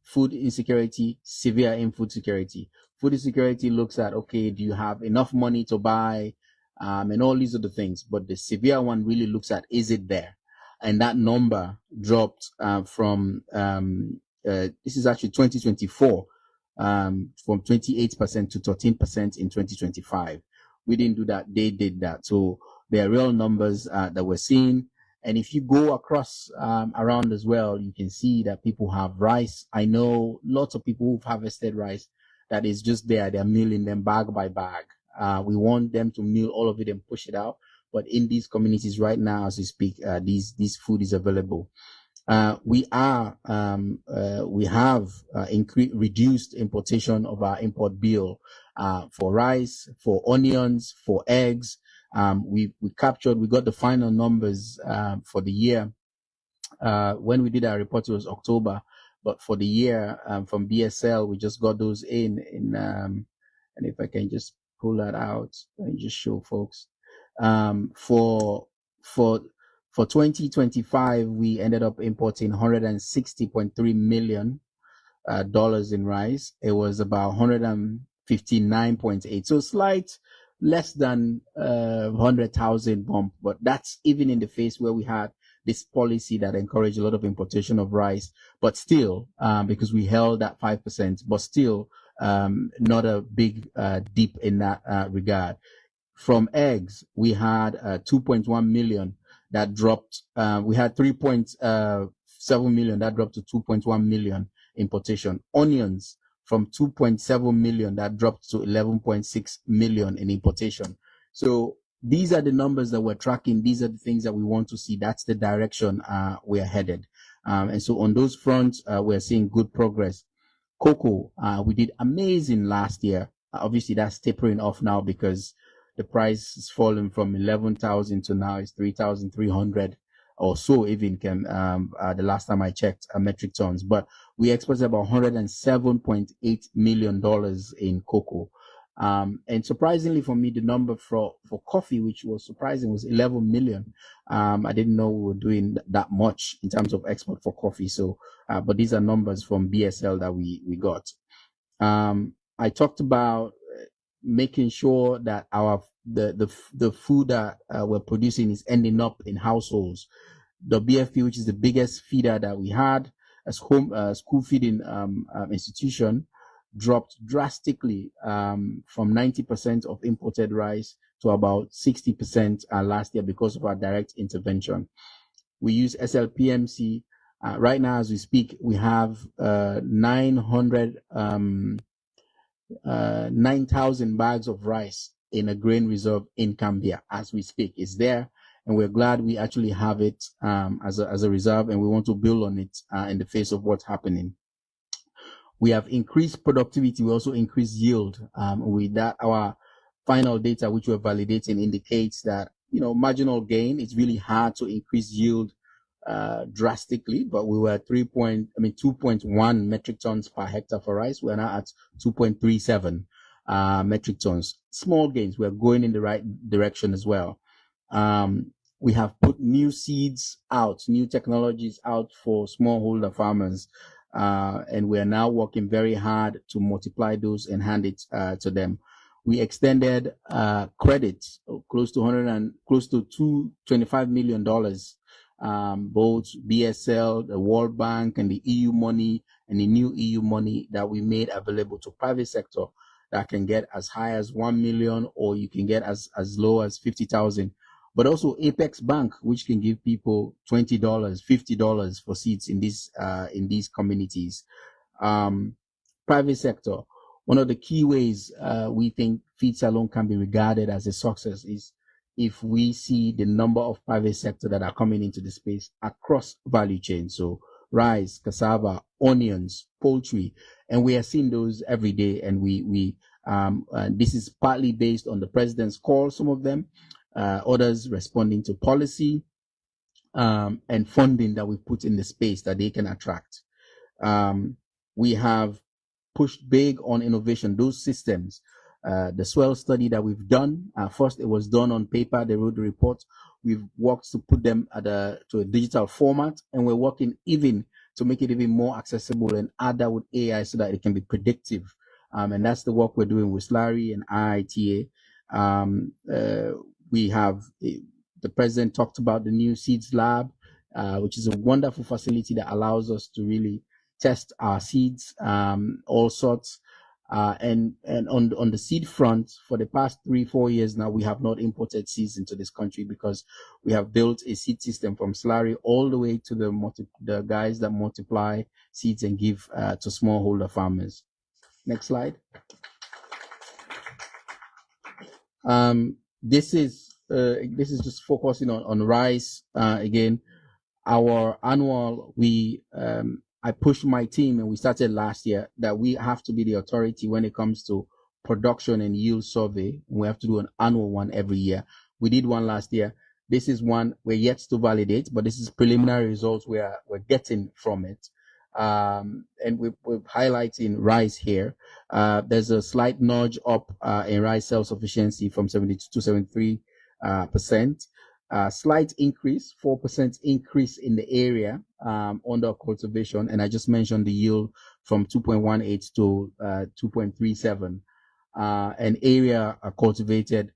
food insecurity, severe food security. Food insecurity looks at, okay, do you have enough money to buy, and all these other things. But the severe one really looks at, is it there? And that number dropped from this is actually 2024, from 28% to 13% in 2025. We didn't do that; they did that. So there are real numbers that we're seeing. And if you go across around as well, you can see that people have rice. I know lots of people who've harvested rice that is just there. They're milling them bag by bag. We want them to mill all of it and push it out. But in these communities right now, as we speak, this food is available. We have reduced importation of our import bill for rice, for onions, for eggs. We got the final numbers for the year. When we did our report, it was October, but for the year from BSL, we just got those in and if I can just pull that out. Let me just show folks. For 2025, we ended up importing $160.3 million in rice. It was about 159.8, so slight less than 100,000 bump, but that's even in the face where we had this policy that encouraged a lot of importation of rice, but still, because we held at 5%, but still not a big dip in that regard. From eggs, we had 2.1 million that dropped. We had 3.7 million that dropped to 2.1 million importation. Onions from 2.7 million that dropped to 11.6 million in importation. So these are the numbers that we're tracking. These are the things that we want to see. That's the direction we're headed. And so on those fronts, we're seeing good progress. Cocoa, we did amazing last year. Obviously, that's tapering off now because the price has fallen from 11,000 to now it's 3,300 or so, even the last time I checked, metric tons. But we exported about $107.8 million in cocoa. And surprisingly for me, the number for coffee, which was surprising, was 11 million. I didn't know we were doing that much in terms of export for coffee. So, but these are numbers from BSL that we got. I talked about making sure that the food that we're producing is ending up in households. The BFP, which is the biggest feeder that we had as school feeding institution, dropped drastically from 90% of imported rice to about 60% last year because of our direct intervention. We use SLPMC. Right now, as we speak, we have 9,000 bags of rice in a grain reserve in Cambia as we speak. It's there, and we're glad we actually have it as a reserve, and we want to build on it in the face of what's happening. We have increased productivity. We also increased yield. With that, our final data, which we're validating, indicates that, marginal gain. It's really hard to increase yield drastically, but we were at 2.1 metric tons per hectare for rice. We're now at 2.37 metric tons. Small gains. We're going in the right direction as well. We have put new seeds out, new technologies out for smallholder farmers. And we are now working very hard to multiply those and hand it to them. We extended credits close to $225 million, both BSL, the World Bank, and the EU money, and the new EU money that we made available to private sector that can get as high as 1 million, or you can get as low as 50,000. But also Apex Bank, which can give people $20, $50 for seeds in these communities. Private sector. One of the key ways we think Feed Salone can be regarded as a success is if we see the number of private sector that are coming into the space across value chain. So rice, cassava, onions, poultry, and we are seeing those every day. And this is partly based on the president's call, some of them. Others responding to policy and funding that we put in the space that they can attract. We have pushed big on innovation, those systems. The swell study that we've done, first it was done on paper, they wrote the report. We've worked to put them to a digital format, and we're working even to make it even more accessible and add that with AI so that it can be predictive. And that's the work we're doing with SLARI and IITA. We have, the president talked about the new seeds lab, which is a wonderful facility that allows us to really test our seeds, all sorts. And on the seed front, for the past 3-4 years now, we have not imported seeds into this country because we have built a seed system from SLARI all the way to the guys that multiply seeds and give to smallholder farmers. Next slide. This is just focusing on rice. Again, our annual, I pushed my team, and we started last year, that we have to be the authority when it comes to production and yield survey. We have to do an annual one every year. We did one last year. This is one we're yet to validate, but this is preliminary results we're getting from it. And we're highlighting rice here. There's a slight nudge up in rice self-sufficiency from 72 to 73%. Slight increase, 4% increase in the area under cultivation. And I just mentioned the yield from 2.18 to 2.37. An area cultivated,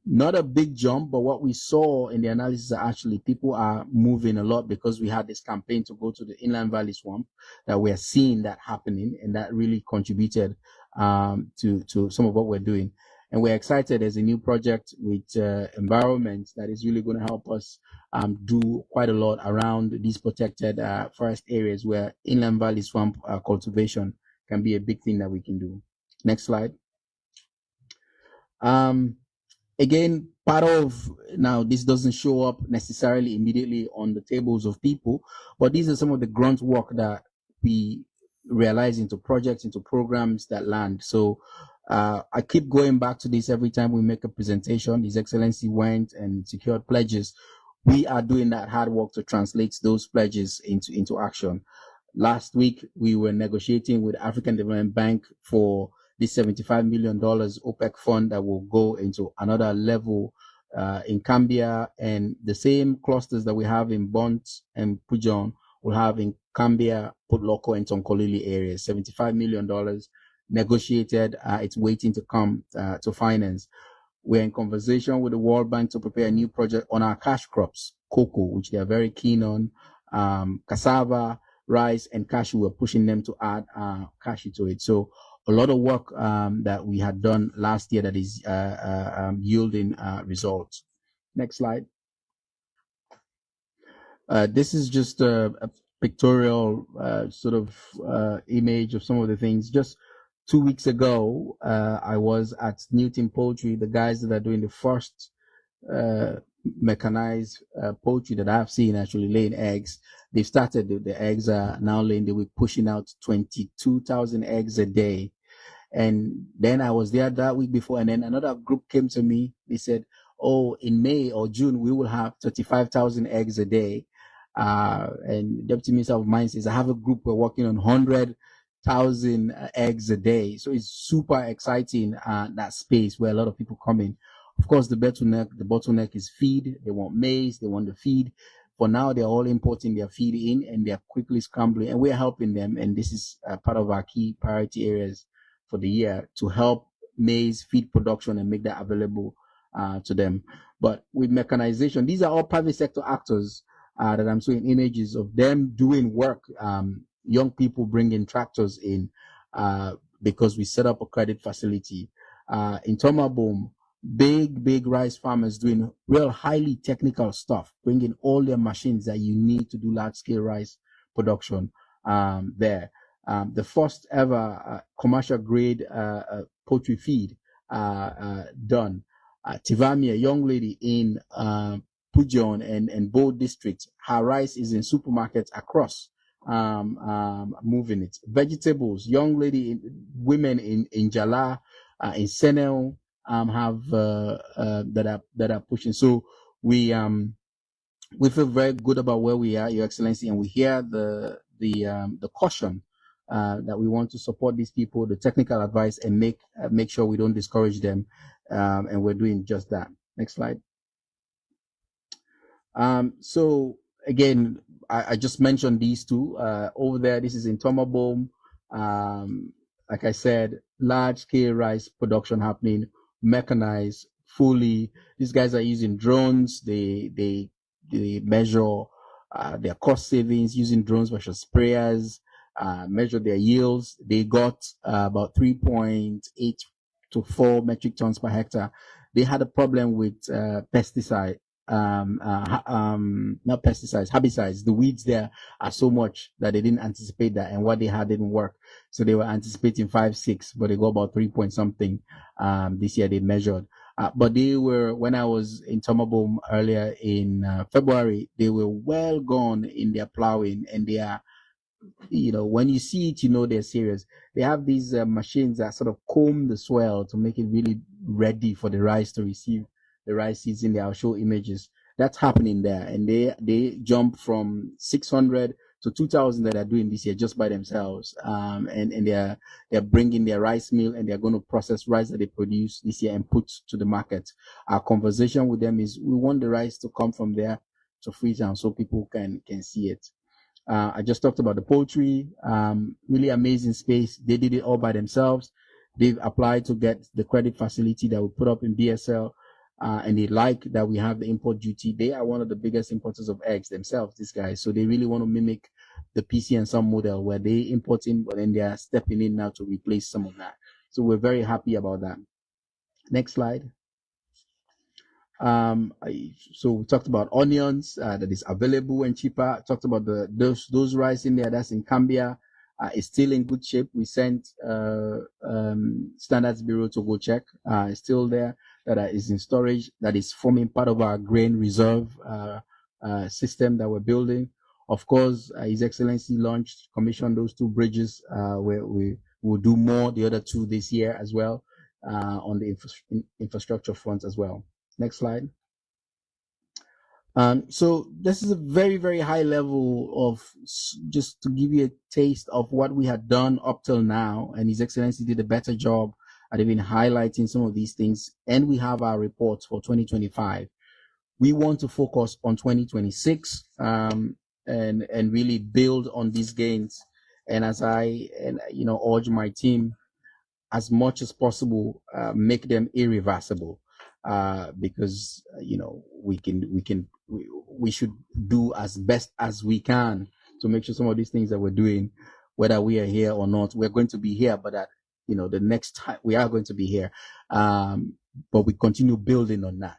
not a big jump, but what we saw in the analysis are actually people are moving a lot because we had this campaign to go to the inland valley swamp, that we are seeing that happening, and that really contributed to some of what we're doing. And we're excited. There's a new project with environment that is really going to help us do quite a lot around these protected forest areas where inland valley swamp cultivation can be a big thing that we can do. Next slide. Again, part of, now this doesn't show up necessarily immediately on the tables of people, but these are some of the grunt work that we realize into projects, into programs that land. So I keep going back to this every time we make a presentation. His Excellency went and secured pledges. We are doing that hard work to translate those pledges into action. Last week, we were negotiating with African Development Bank for this $75 million OPEC fund that will go into another level in Cambia, and the same clusters that we have in Bont and Pujon will have in Cambia, Putloko, and Tonkolili areas. $75 million negotiated. It's waiting to come to finance. We're in conversation with the World Bank to prepare a new project on our cash crops, cocoa, which they are very keen on, cassava, rice, and cashew. We're pushing them to add cashew to it. So a lot of work that we had done last year that is yielding results. Next slide. This is just a pictorial sort of image of some of the things. Just 2 weeks ago, I was at Newton Poultry, the guys that are doing the first mechanized poultry that I've seen actually laying eggs. They've started, the eggs are now laying, they were pushing out 22,000 eggs a day. And then I was there that week before, and then another group came to me. They said, oh, in May or June, we will have 35,000 eggs a day. And Deputy Minister of Mines says, I have a group, we're working on 100,000 eggs a day. So it's super exciting, that space where a lot of people come in. Of course, the bottleneck is feed. They want maize, they want the feed. For now, they're all importing their feed in, and they're quickly scrambling, and we're helping them. And this is part of our key priority areas for the year, to help maize feed production and make that available to them. But with mechanization, these are all private sector actors that I'm showing images of them doing work. Young people bringing tractors in because we set up a credit facility. In Tomabom, big rice farmers doing real highly technical stuff, bringing all their machines that you need to do large scale rice production there. The first ever commercial grade poultry feed done. Tivami, a young lady in Pujon and Bo districts, her rice is in supermarkets across, moving it. Vegetables, young lady, women in Jala, in Senel, have that are pushing. So we feel very good about where we are, Your Excellency, and we hear the caution that we want to support these people, the technical advice, and make sure we don't discourage them, and we're doing just that. Next slide. So again, I just mentioned these two over there. This is in Tomabom. Like I said, large scale rice production happening, mechanized fully. These guys are using drones. They measure their cost savings using drones versus sprayers, measure their yields. They got about 3.8 to 4 metric tons per hectare. They had a problem with pesticide, not pesticides, herbicides. The weeds there are so much that they didn't anticipate that, and what they had didn't work. So they were anticipating 5, 6, but they got about 3 point something. This year they measured. But they were, when I was in Tomabom earlier in February, they were well gone in their plowing, and they are, when you see it, they're serious. They have these machines that sort of comb the soil to make it really ready for the rice to receive the rice seeds in there. I'll show images. That's happening there. And they jump from 600 to 2,000 that are doing this year just by themselves. And they're bringing their rice mill, and they're going to process rice that they produce this year and put to the market. Our conversation with them is we want the rice to come from there to Freetown so people can see it. I just talked about the poultry, really amazing space. They did it all by themselves. They've applied to get the credit facility that we put up in BSL, and they like that we have the import duty. They are one of the biggest importers of eggs themselves, these guys. So they really want to mimic the PC and some model where they import in, but then they are stepping in now to replace some of that. So we're very happy about that. Next slide. So we talked about onions that is available and cheaper. Talked about those rice in there that's in Cambia. It's still in good shape. We sent Standards Bureau to go check. It's still there. That is in storage. That is forming part of our grain reserve system that we're building. Of course, His Excellency commissioned those 2 bridges. Where we will do more, the other 2 this year as well, on the infrastructure front as well. Next slide. So this is a very, very high level of just to give you a taste of what we had done up till now, and His Excellency did a better job at even highlighting some of these things. And we have our reports for 2025. We want to focus on 2026 and really build on these gains. And as I urge my team, as much as possible, make them irreversible. Because we should do as best as we can to make sure some of these things that we're doing, whether we are here or not, we're going to be here, but that the next time we are going to be here, but we continue building on that.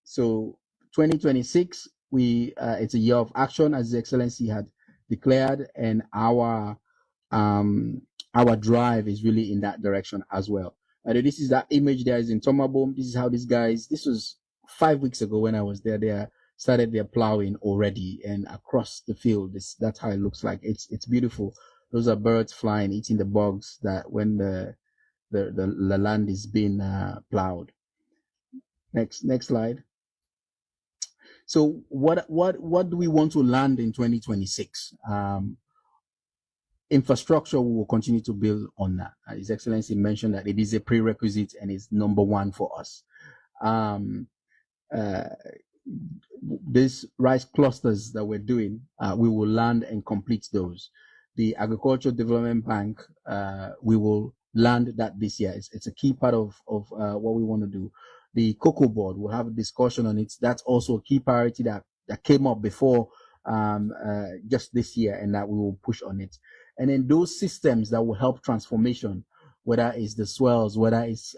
So 2026, it's a year of action, as His Excellency had declared, and our drive is really in that direction as well. This is that image there is in Tomabom. This is how these guys, this was 5 weeks ago when I was there, they started their plowing already, and across the field, that's how it looks like. It's beautiful. Those are birds flying, eating the bugs that when the land is being plowed. Next slide. So what do we want to land in 2026? Infrastructure, we will continue to build on that. His Excellency mentioned that it is a prerequisite and is number 1 for us. These rice clusters that we're doing, we will land and complete those. The Agricultural Development Bank, we will land that this year. It's a key part of what we want to do. The Cocoa Board, we'll have a discussion on it. That's also a key priority that came up before just this year, and that we will push on it. And then those systems that will help transformation, whether it's the swells, whether it's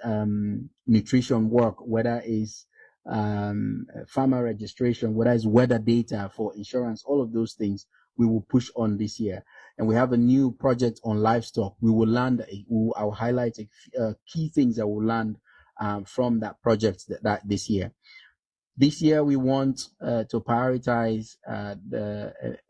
nutrition work, whether it's farmer registration, whether it's weather data for insurance, all of those things we will push on this year. And we have a new project on livestock. We will land, I'll highlight key things that will land from that project that this year. This year, we want to prioritize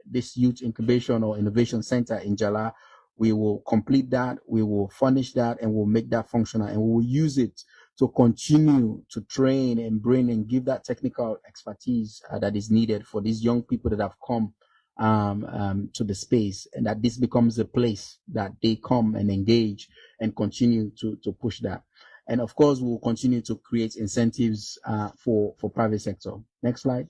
this youth incubation or innovation center in Jala. We will complete that, we will furnish that, and we'll make that functional, and we will use it to continue to train and bring and give that technical expertise that is needed for these young people that have come to the space, and that this becomes a place that they come and engage and continue to push that. And of course, we'll continue to create incentives for private sector. Next slide.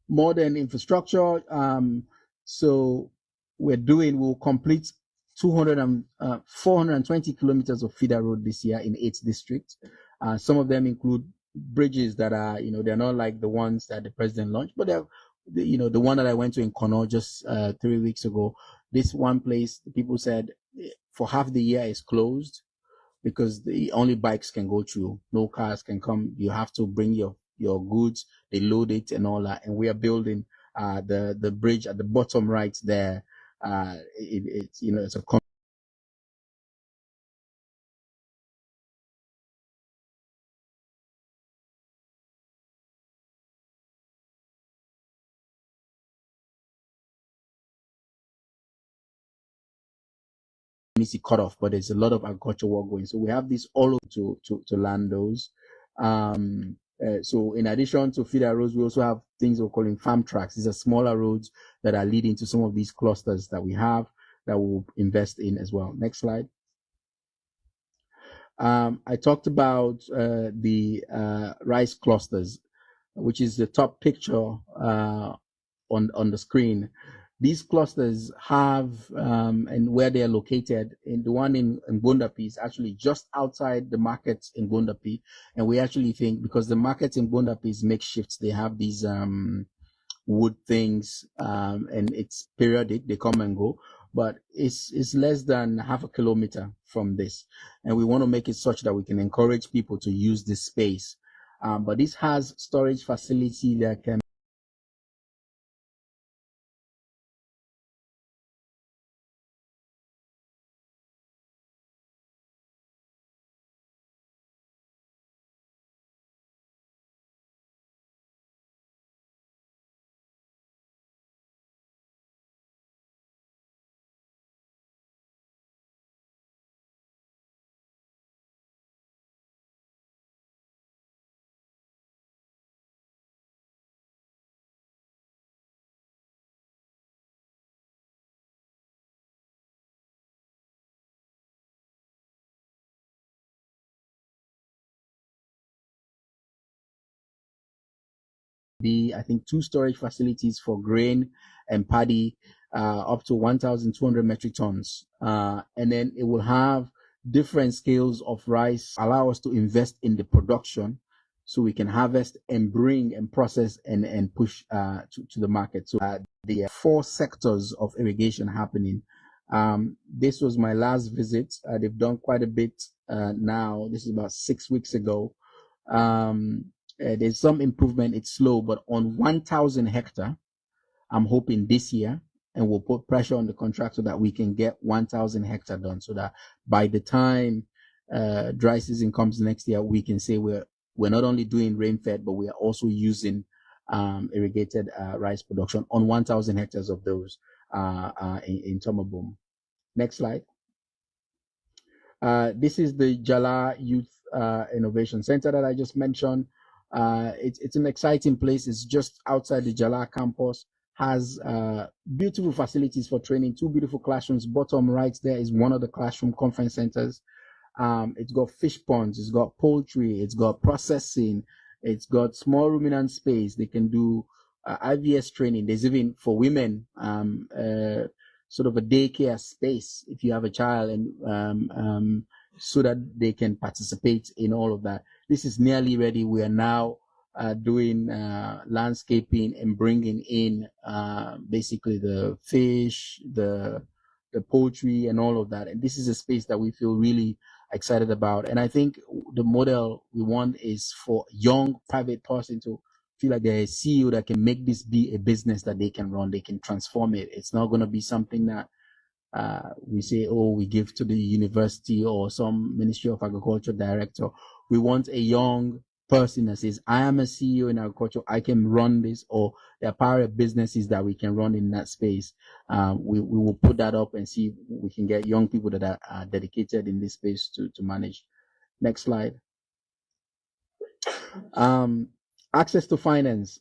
Modern infrastructure. So we'll complete 420 kilometers of feeder road this year in 8 districts. Some of them include bridges that are, they're not like the ones that the president launched, but they're, the one that I went to in Kono just 3 weeks ago. This one place, the people said for half the year is closed, because the only bikes can go through, no cars can come. You have to bring your goods, they load it and all that. And we are building the bridge at the bottom right there. It's a cut off, but there's a lot of agriculture work going. So we have this all to land those. So in addition to feeder roads, we also have things we're calling farm tracks. These are smaller roads that are leading to some of these clusters that we have that we'll invest in as well. Next slide. I talked about the rice clusters, which is the top picture on the screen. These clusters have, and where they are located, in the one in Bondapi is actually just outside the markets in Bondapi. And we actually think, because the markets in Bondapi is makeshift, they have these wood things, and it's periodic, they come and go, but it's less than half a kilometer from this. And we want to make it such that we can encourage people to use this space. But this has storage facility that can be, I think, 2 storage facilities for grain and paddy, up to 1,200 metric tons. And then it will have different scales of rice, allow us to invest in the production so we can harvest and bring and process and push to the market. So the 4 sectors of irrigation happening. This was my last visit. They've done quite a bit now. This is about 6 weeks ago. There's some improvement. It's slow, but on 1,000 hectare, I'm hoping this year, and we'll put pressure on the contract so that we can get 1,000 hectare done, so that by the time dry season comes next year, we can say we're not only doing rain-fed, but we are also using irrigated rice production on 1,000 hectares of those in Tomaboom. Next slide. This is the Jala Youth Innovation Center that I just mentioned. It's an exciting place. It's just outside the Jala campus. Has beautiful facilities for training, 2 beautiful classrooms. Bottom right there is one of the classroom conference centers. It's got fish ponds, it's got poultry, it's got processing, it's got small ruminant space. They can do IVS training. There's even for women sort of a daycare space if you have a child, and so that they can participate in all of that. This is nearly ready. We are now doing landscaping and bringing in basically the fish, the poultry, and all of that. And this is a space that we feel really excited about. And I think the model we want is for young private person to feel like they're a CEO that can make this be a business that they can run. They can transform it. It's not going to be something that we say, oh, we give to the university or some Ministry of Agriculture director. We want a young person that says, I am a CEO in agriculture, I can run this, or there are power businesses that we can run in that space. We will put that up and see if we can get young people that are dedicated in this space to manage. Next slide. Access to finance.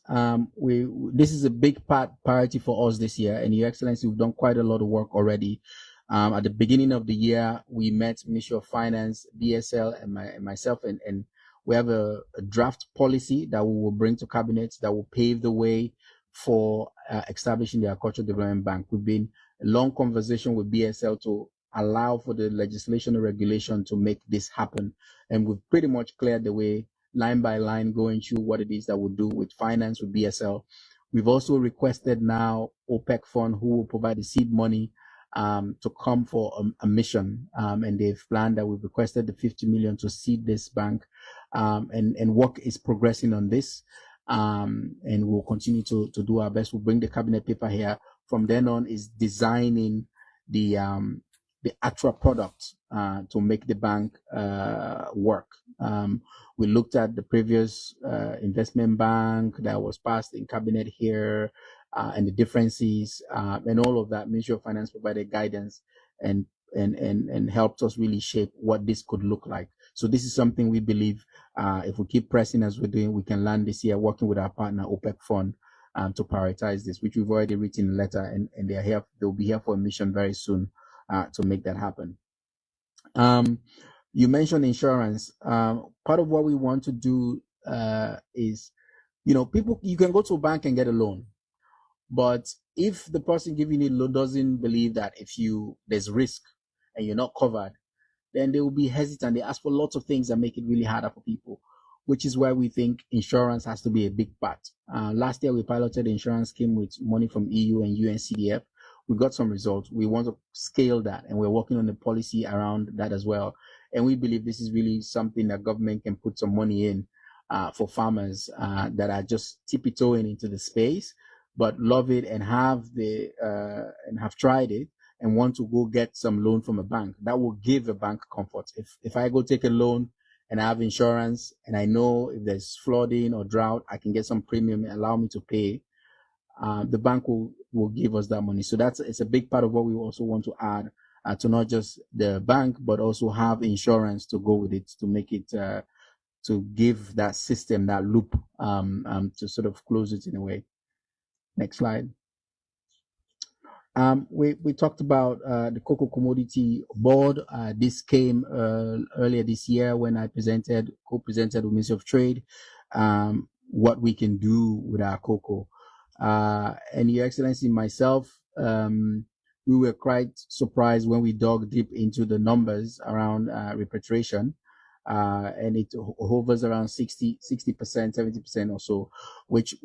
This is a big priority for us this year, and Your Excellency, we've done quite a lot of work already. At the beginning of the year, we met Ministry of Finance, BSL, and myself, and we have a draft policy that we will bring to cabinet that will pave the way for establishing the Agricultural Development Bank. We've been a long conversation with BSL to allow for the legislation and regulation to make this happen, and we've pretty much cleared the way, line by line, going through what it is that we'll do with finance, with BSL. We've also requested now OPEC fund, who will provide the seed money to come for a mission, and they've planned that we've requested the 50 million to seed this bank, and work is progressing on this, and we'll continue to do our best. We'll bring the cabinet paper here. From then on is designing the actual product to make the bank work. We looked at the previous investment bank that was passed in cabinet here, and the differences, and all of that. Ministry of Finance provided guidance and helped us really shape what this could look like. So this is something we believe if we keep pressing as we're doing, we can land this year working with our partner OPEC Fund to prioritize this, which we've already written a letter, and they are here. They'll be here for a mission very soon to make that happen. You mentioned insurance. Part of what we want to do is, people, you can go to a bank and get a loan, but if the person giving you the loan doesn't believe that there's risk and you're not covered, then they will be hesitant. They ask for lots of things that make it really harder for people, which is why we think insurance has to be a big part. Last year, we piloted the insurance scheme with money from EU and UNCDF. We got some results. We want to scale that, and we're working on the policy around that as well. And we believe this is really something that government can put some money in for farmers that are just tippy-toeing into the space, but love it and have tried it and want to go get some loan from a bank. That will give a bank comfort. If I go take a loan and I have insurance and I know if there's flooding or drought, I can get some premium and allow me to pay, the bank will give us that money. So it's a big part of what we also want to add to not just the bank, but also have insurance to go with it, to make it, to give that system, that loop, to sort of close it in a way. Next slide. We talked about the Cocoa Commodity Board. This came earlier this year when I co-presented with Ministry of Trade what we can do with our cocoa. And Your Excellency, myself, we were quite surprised when we dug deep into the numbers around repatriation, and it hovers around 60%, 70% or so, which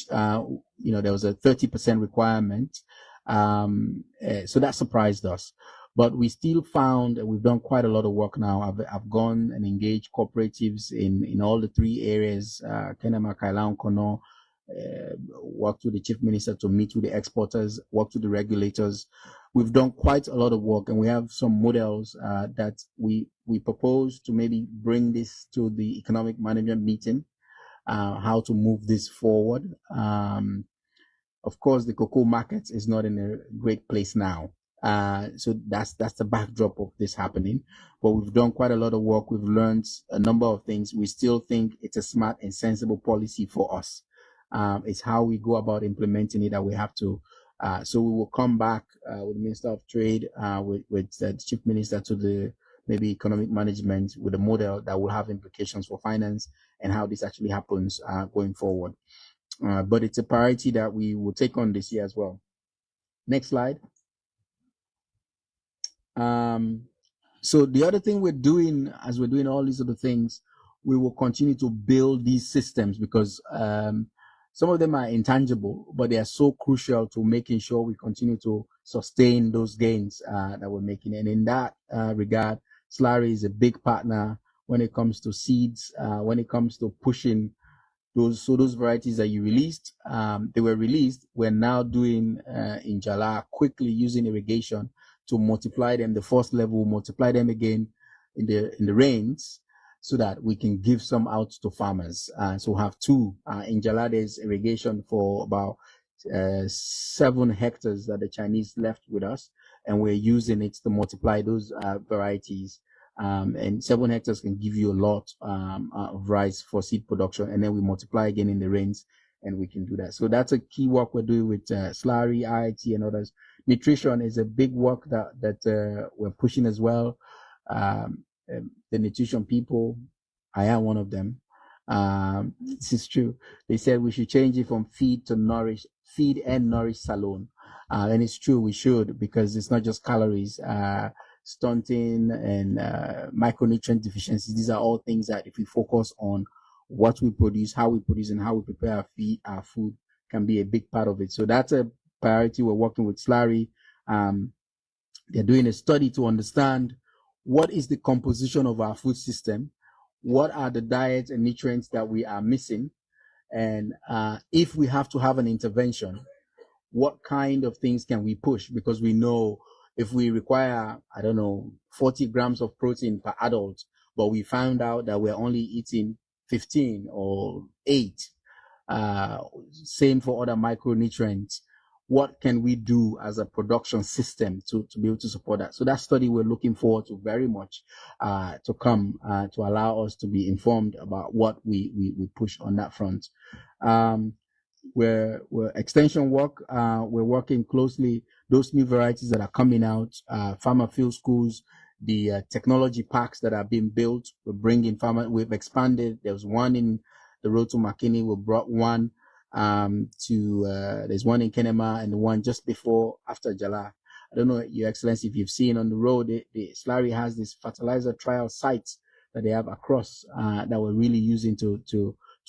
there was a 30% requirement. So that surprised us, but we still found, and we've done quite a lot of work now. I've gone and engaged cooperatives in all the three areas, Kenema, Kaila, Kono, worked with the chief minister to meet with the exporters, worked with the regulators. We've done quite a lot of work, and we have some models that we propose to maybe bring this to the economic management meeting, how to move this forward. Of course, the cocoa market is not in a great place now. So that's the backdrop of this happening. But we've done quite a lot of work. We've learned a number of things. We still think it's a smart and sensible policy for us. It's how we go about implementing it that we have to. So we will come back with the Minister of Trade, with the Chief Minister to the maybe economic management with a model that will have implications for finance and how this actually happens going forward. But it's a priority that we will take on this year as well. Next slide. So the other thing we're doing, as we're doing all these other things, we will continue to build these systems because some of them are intangible, but they are so crucial to making sure we continue to sustain those gains that we're making. And in that regard, Slurry is a big partner when it comes to seeds, when it comes to pushing those varieties that you released. They were released. We're now doing in Jala quickly using irrigation to multiply them. The first level, multiply them again in the rains, so that we can give some out to farmers. So we have two. In Jala, there's irrigation for about 7 hectares that the Chinese left with us, and we're using it to multiply those varieties. And 7 hectares can give you a lot of rice for seed production, and then we multiply again in the rains, and we can do that. So that's a key work we're doing with Slurry, IIT, and others. Nutrition is a big work that we're pushing as well. The nutrition people, I am one of them. This is true. They said we should change it from feed and nourish Salone. And it's true, we should, because it's not just calories. Stunting and micronutrient deficiencies, these are all things that if we focus on what we produce, how we produce, and how we prepare our food can be a big part of it. So that's a priority. We're working with Slurry. They're doing a study to understand what is the composition of our food system, what are the diets and nutrients that we are missing, and if we have to have an intervention, what kind of things can we push? Because we know if we require, 40 grams of protein per adult, but we found out that we're only eating 15 or 8, same for other micronutrients, what can we do as a production system to be able to support that. So that study we're looking forward to very much to come to allow us to be informed about what we push on that front. We're extension work, we're working closely, those new varieties that are coming out, farmer field schools, the technology parks that are being built, we're bringing farmer, we've expanded. There was one in the road to Makini, we brought one there's one in Kenema and the one just before, after Jala. I don't know, Your Excellency, if you've seen on the road, the Slurry has this fertilizer trial sites that they have across that we're really using to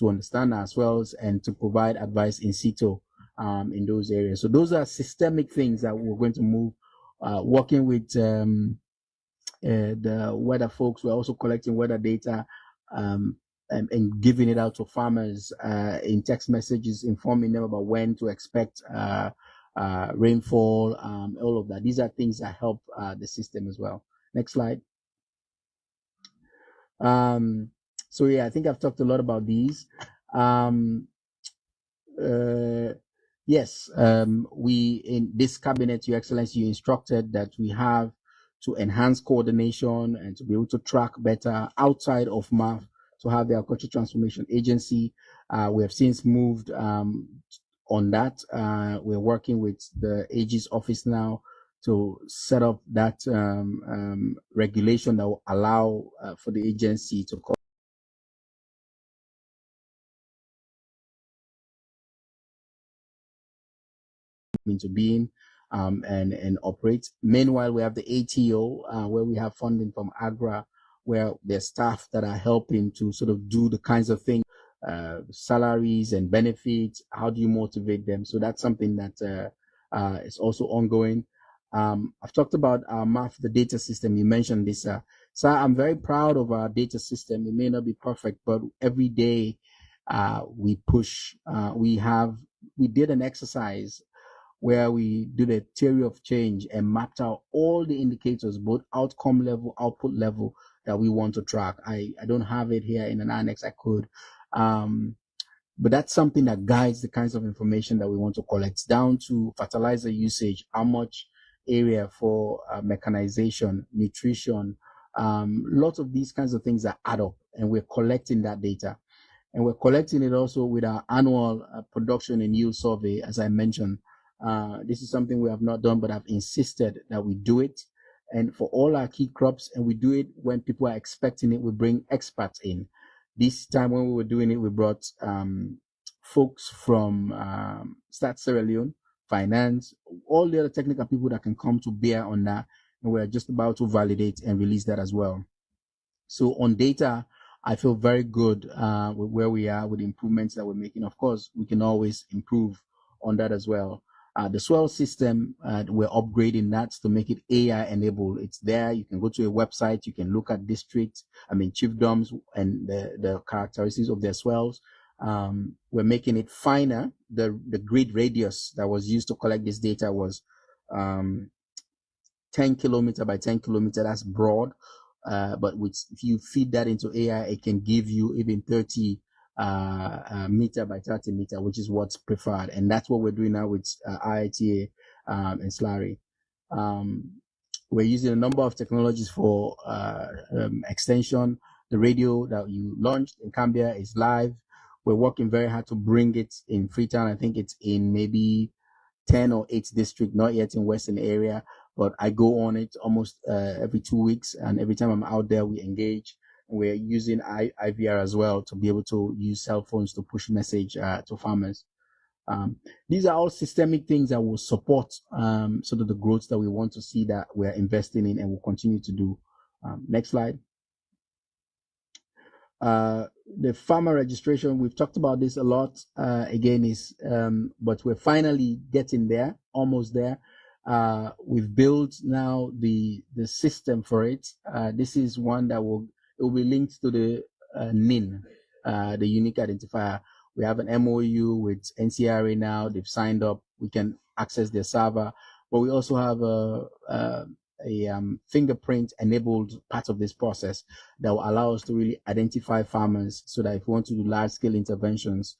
understand our swells and to provide advice in situ in those areas. So those are systemic things that we're going to move, working with the weather folks. We're also collecting weather data and giving it out to farmers in text messages, informing them about when to expect rainfall, all of that. These are things that help the system as well. Next slide. So yeah, I think I've talked a lot about these. Yes, we in this cabinet, Your Excellency, you instructed that we have to enhance coordination and to be able to track better outside of MAF, to have the Agricultural Transformation Agency. We have since moved on that. We're working with the AG's office now to set up that regulation that will allow for the agency to call into being and operate. Meanwhile, we have the ATO where we have funding from AGRA, where there's staff that are helping to sort of do the kinds of things, salaries and benefits. How do you motivate them? So that's something that is also ongoing. I've talked about our MAF, the data system. You mentioned this. So I'm very proud of our data system. It may not be perfect, but every day we push. We did an exercise where we did a theory of change and mapped out all the indicators, both outcome level, output level, that we want to track. I don't have it here in an annex. I could. But that's something that guides the kinds of information that we want to collect, down to fertilizer usage, how much area for mechanization, nutrition, lots of these kinds of things that add up, and we're collecting that data. And we're collecting it also with our annual production and yield survey, as I mentioned. This is something we have not done, but I've insisted that we do it, and for all our key crops, and we do it when people are expecting it. We bring experts in. This time when we were doing it, we brought folks from Stat Sierra Leone, finance, all the other technical people that can come to bear on that, and we're just about to validate and release that as well. So on data, I feel very good with where we are, with the improvements that we're making. Of course, we can always improve on that as well. The swell system, we're upgrading that to make it AI enabled. It's there. You can go to a website. You can look at districts, chiefdoms, and the characteristics of their swells. We're making it finer. The grid radius that was used to collect this data was 10 kilometer by 10 kilometer. That's broad. But if you feed that into AI, it can give you even 30 meter by 30 meter, which is what's preferred. And that's what we're doing now with IITA and Slurry. We're using a number of technologies for extension. The radio that you launched in Cambia is live. We're working very hard to bring it in Freetown. I think it's in maybe 10 or 8 districts, not yet in Western area, but I go on it almost every 2 weeks. And every time I'm out there, we engage. We're using IVR as well to be able to use cell phones to push message to farmers. These are all systemic things that will support sort of the growth that we want to see, that we're investing in and will continue to do. Next slide. The farmer registration, we've talked about this a lot. But we're finally getting there, almost there. We've built now the system for it. This is one that will be linked to the NIN, the unique identifier. We have an MOU with NCRA now. They've signed up. We can access their server, but we also have fingerprint enabled part of this process that will allow us to really identify farmers, so that if we want to do large scale interventions,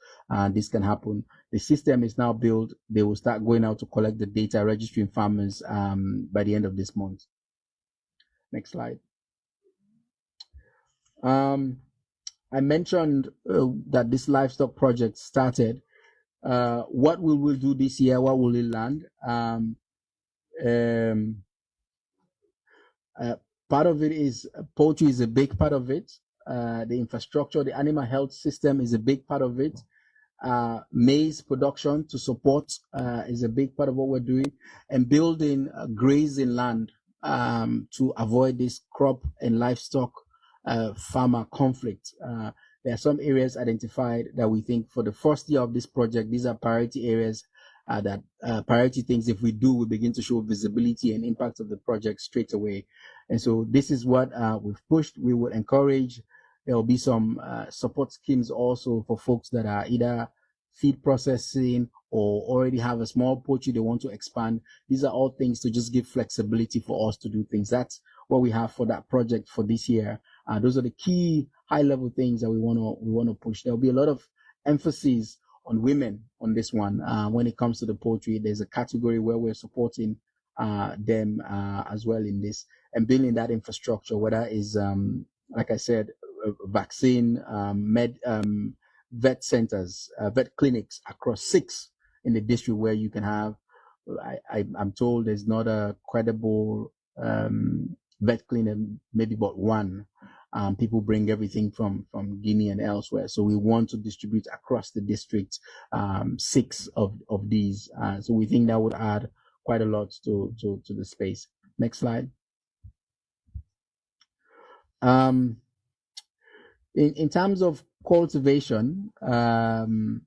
this can happen. The system is now built. They will start going out to collect the data, registering farmers by the end of this month. Next slide. I mentioned that this livestock project started. What we will do this year, what will it land? Part of it is poultry is a big part of it. The infrastructure, the animal health system is a big part of it. Maize production to support is a big part of what we're doing, and building grazing land to avoid this crop and livestock farmer conflict. There are some areas identified that we think for the first year of this project, these are priority areas that priority things. If we do, we begin to show visibility and impact of the project straight away. And so this is what we've pushed. We would encourage. There will be some support schemes also for folks that are either feed processing or already have a small poultry they want to expand. These are all things to just give flexibility for us to do things. That's what we have for that project for this year. Those are the key high-level things that we want to push. There will be a lot of emphasis on women on this one. When it comes to the poultry, there's a category where we're supporting them as well in this, and building that infrastructure, whether is like I said, vaccine, vet centers, vet clinics across 6 in the district, where you can have, I'm told there's not a credible vet clinic, maybe but 1. People bring everything from Guinea and elsewhere. So we want to distribute across the district 6 of these. So we think that would add quite a lot to the space. Next slide. In terms of cultivation, from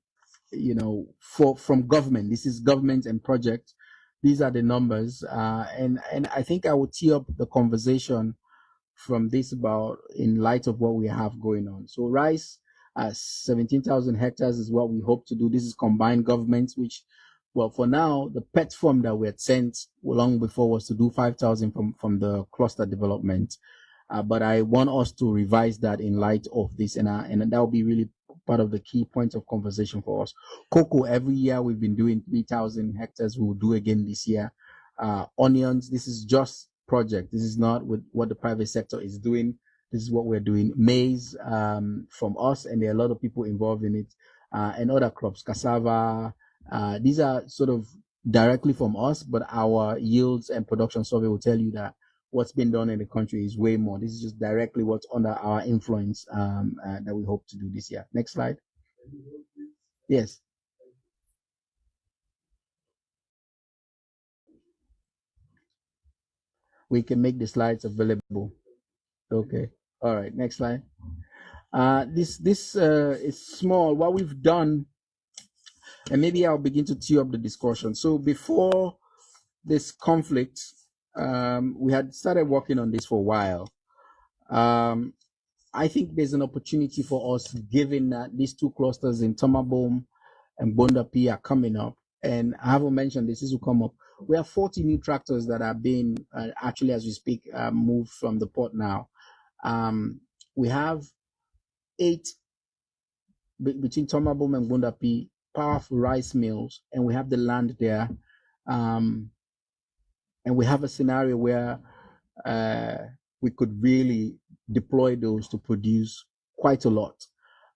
government, this is government and project. These are the numbers, and I think I will tee up the conversation from this about in light of what we have going on. So rice, 17,000 hectares is what we hope to do. This is combined governments, which, well, for now, the PET form that we had sent long before was to do 5,000 from the cluster development. But I want us to revise that in light of this, and that will be really part of the key points of conversation for us. Cocoa, every year we've been doing 3,000 hectares. We will do again this year. Onions, this is just project. This is not with what the private sector is doing. This is what we're doing. Maize from us, and there are a lot of people involved in it, and other crops, cassava. These are sort of directly from us, but our yields and production survey will tell you that what's been done in the country is way more. This is just directly what's under our influence that we hope to do this year. Next slide. Yes. We can make the slides available. Okay. All right. Next slide. This is small. What we've done, and maybe I'll begin to tee up the discussion. So before this conflict, we had started working on this for a while. I think there's an opportunity for us, given that these 2 clusters in Tomabom and Bondapi are coming up, and I haven't mentioned this will come up. We have 40 new tractors that are being, actually as we speak, moved from the port now. We have 8 between Tomabom and Bondapi, powerful rice mills, and we have the land there. And we have a scenario where we could really deploy those to produce quite a lot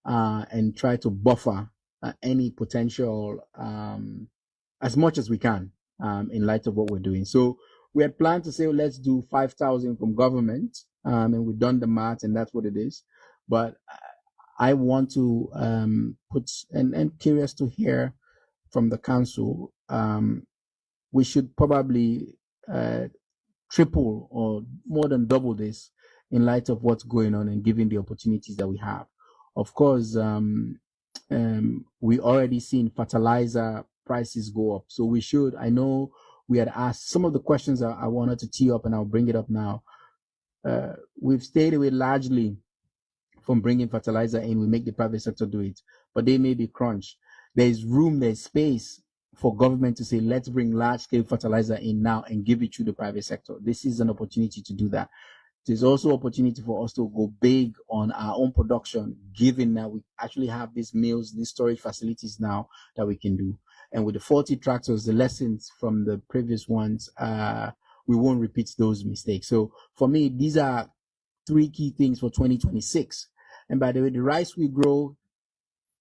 and try to buffer any potential as much as we can in light of what we're doing. So we had planned to say, well, let's do 5,000 from government, and we've done the math, and that's what it is. But I want to put, and curious to hear from the council, we should probably triple or more than double this in light of what's going on and given the opportunities that we have. Of course, we already seen fertilizer prices go up. So we should, I know we had asked some of the questions I wanted to tee up, and I'll bring it up now. We've stayed away largely from bringing fertilizer in. We make the private sector do it, but they may be crunched. There's room, there's space for government to say, let's bring large-scale fertilizer in now and give it to the private sector. This is an opportunity to do that. There's also opportunity for us to go big on our own production, given that we actually have these mills, these storage facilities now that we can do. And with the 40 tractors, the lessons from the previous ones, we won't repeat those mistakes. So for me, these are 3 key things for 2026. And by the way, the rice we grow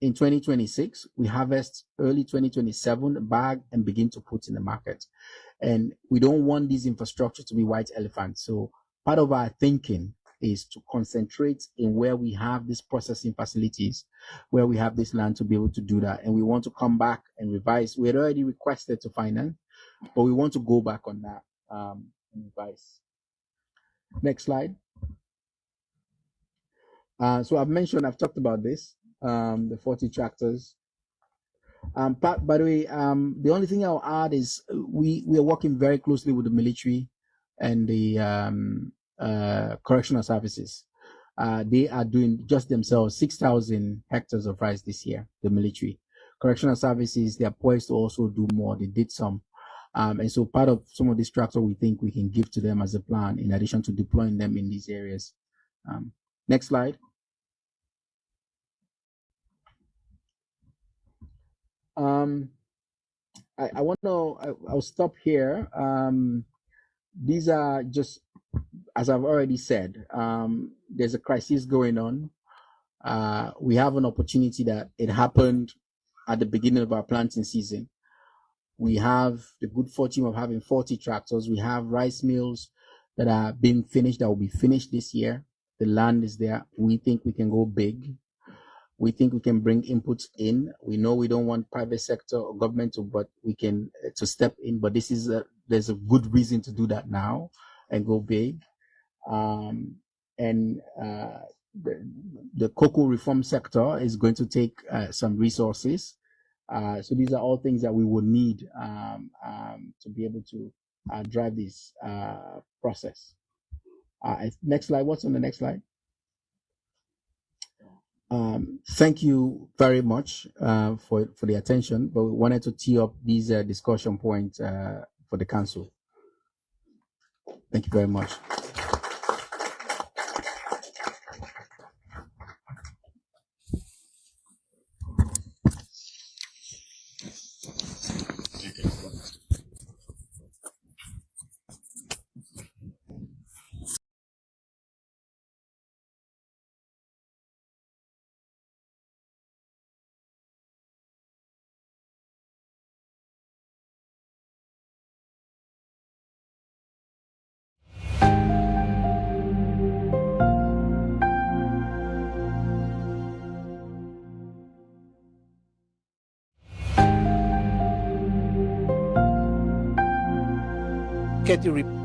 in 2026, we harvest early 2027, bag and begin to put in the market. And we don't want these infrastructure to be white elephants. So part of our thinking is to concentrate in where we have these processing facilities, where we have this land to be able to do that. And we want to come back and revise. We had already requested to finance, but we want to go back on that and revise. Next slide. So I've talked about this, the 40 tractors. By the way, the only thing I'll add is we are working very closely with the military and the correctional services. They are doing just themselves 6,000 hectares of rice this year, the military. Correctional services, they are poised to also do more. They did some. And so part of some of these tractors we think we can give to them as a plan in addition to deploying them in these areas. Next slide. I'll stop here. These are just, as I've already said, there's a crisis going on. We have an opportunity that it happened at the beginning of our planting season. We have the good fortune of having 40 tractors. We have rice mills that are being finished, that will be finished this year. The land is there. We think we can go big. We think we can bring inputs in. We know we don't want private sector or government to, but we can to step in. But this is there's a good reason to do that now and go big. The cocoa reform sector is going to take some resources. So these are all things that we would need to be able to drive this process. Next slide. What's on the next slide? Thank you very much for the attention, but we wanted to tee up these discussion points for the council. Thank you very much. 𝐇𝐀𝐏𝐏𝐄𝐍𝐈𝐍𝐆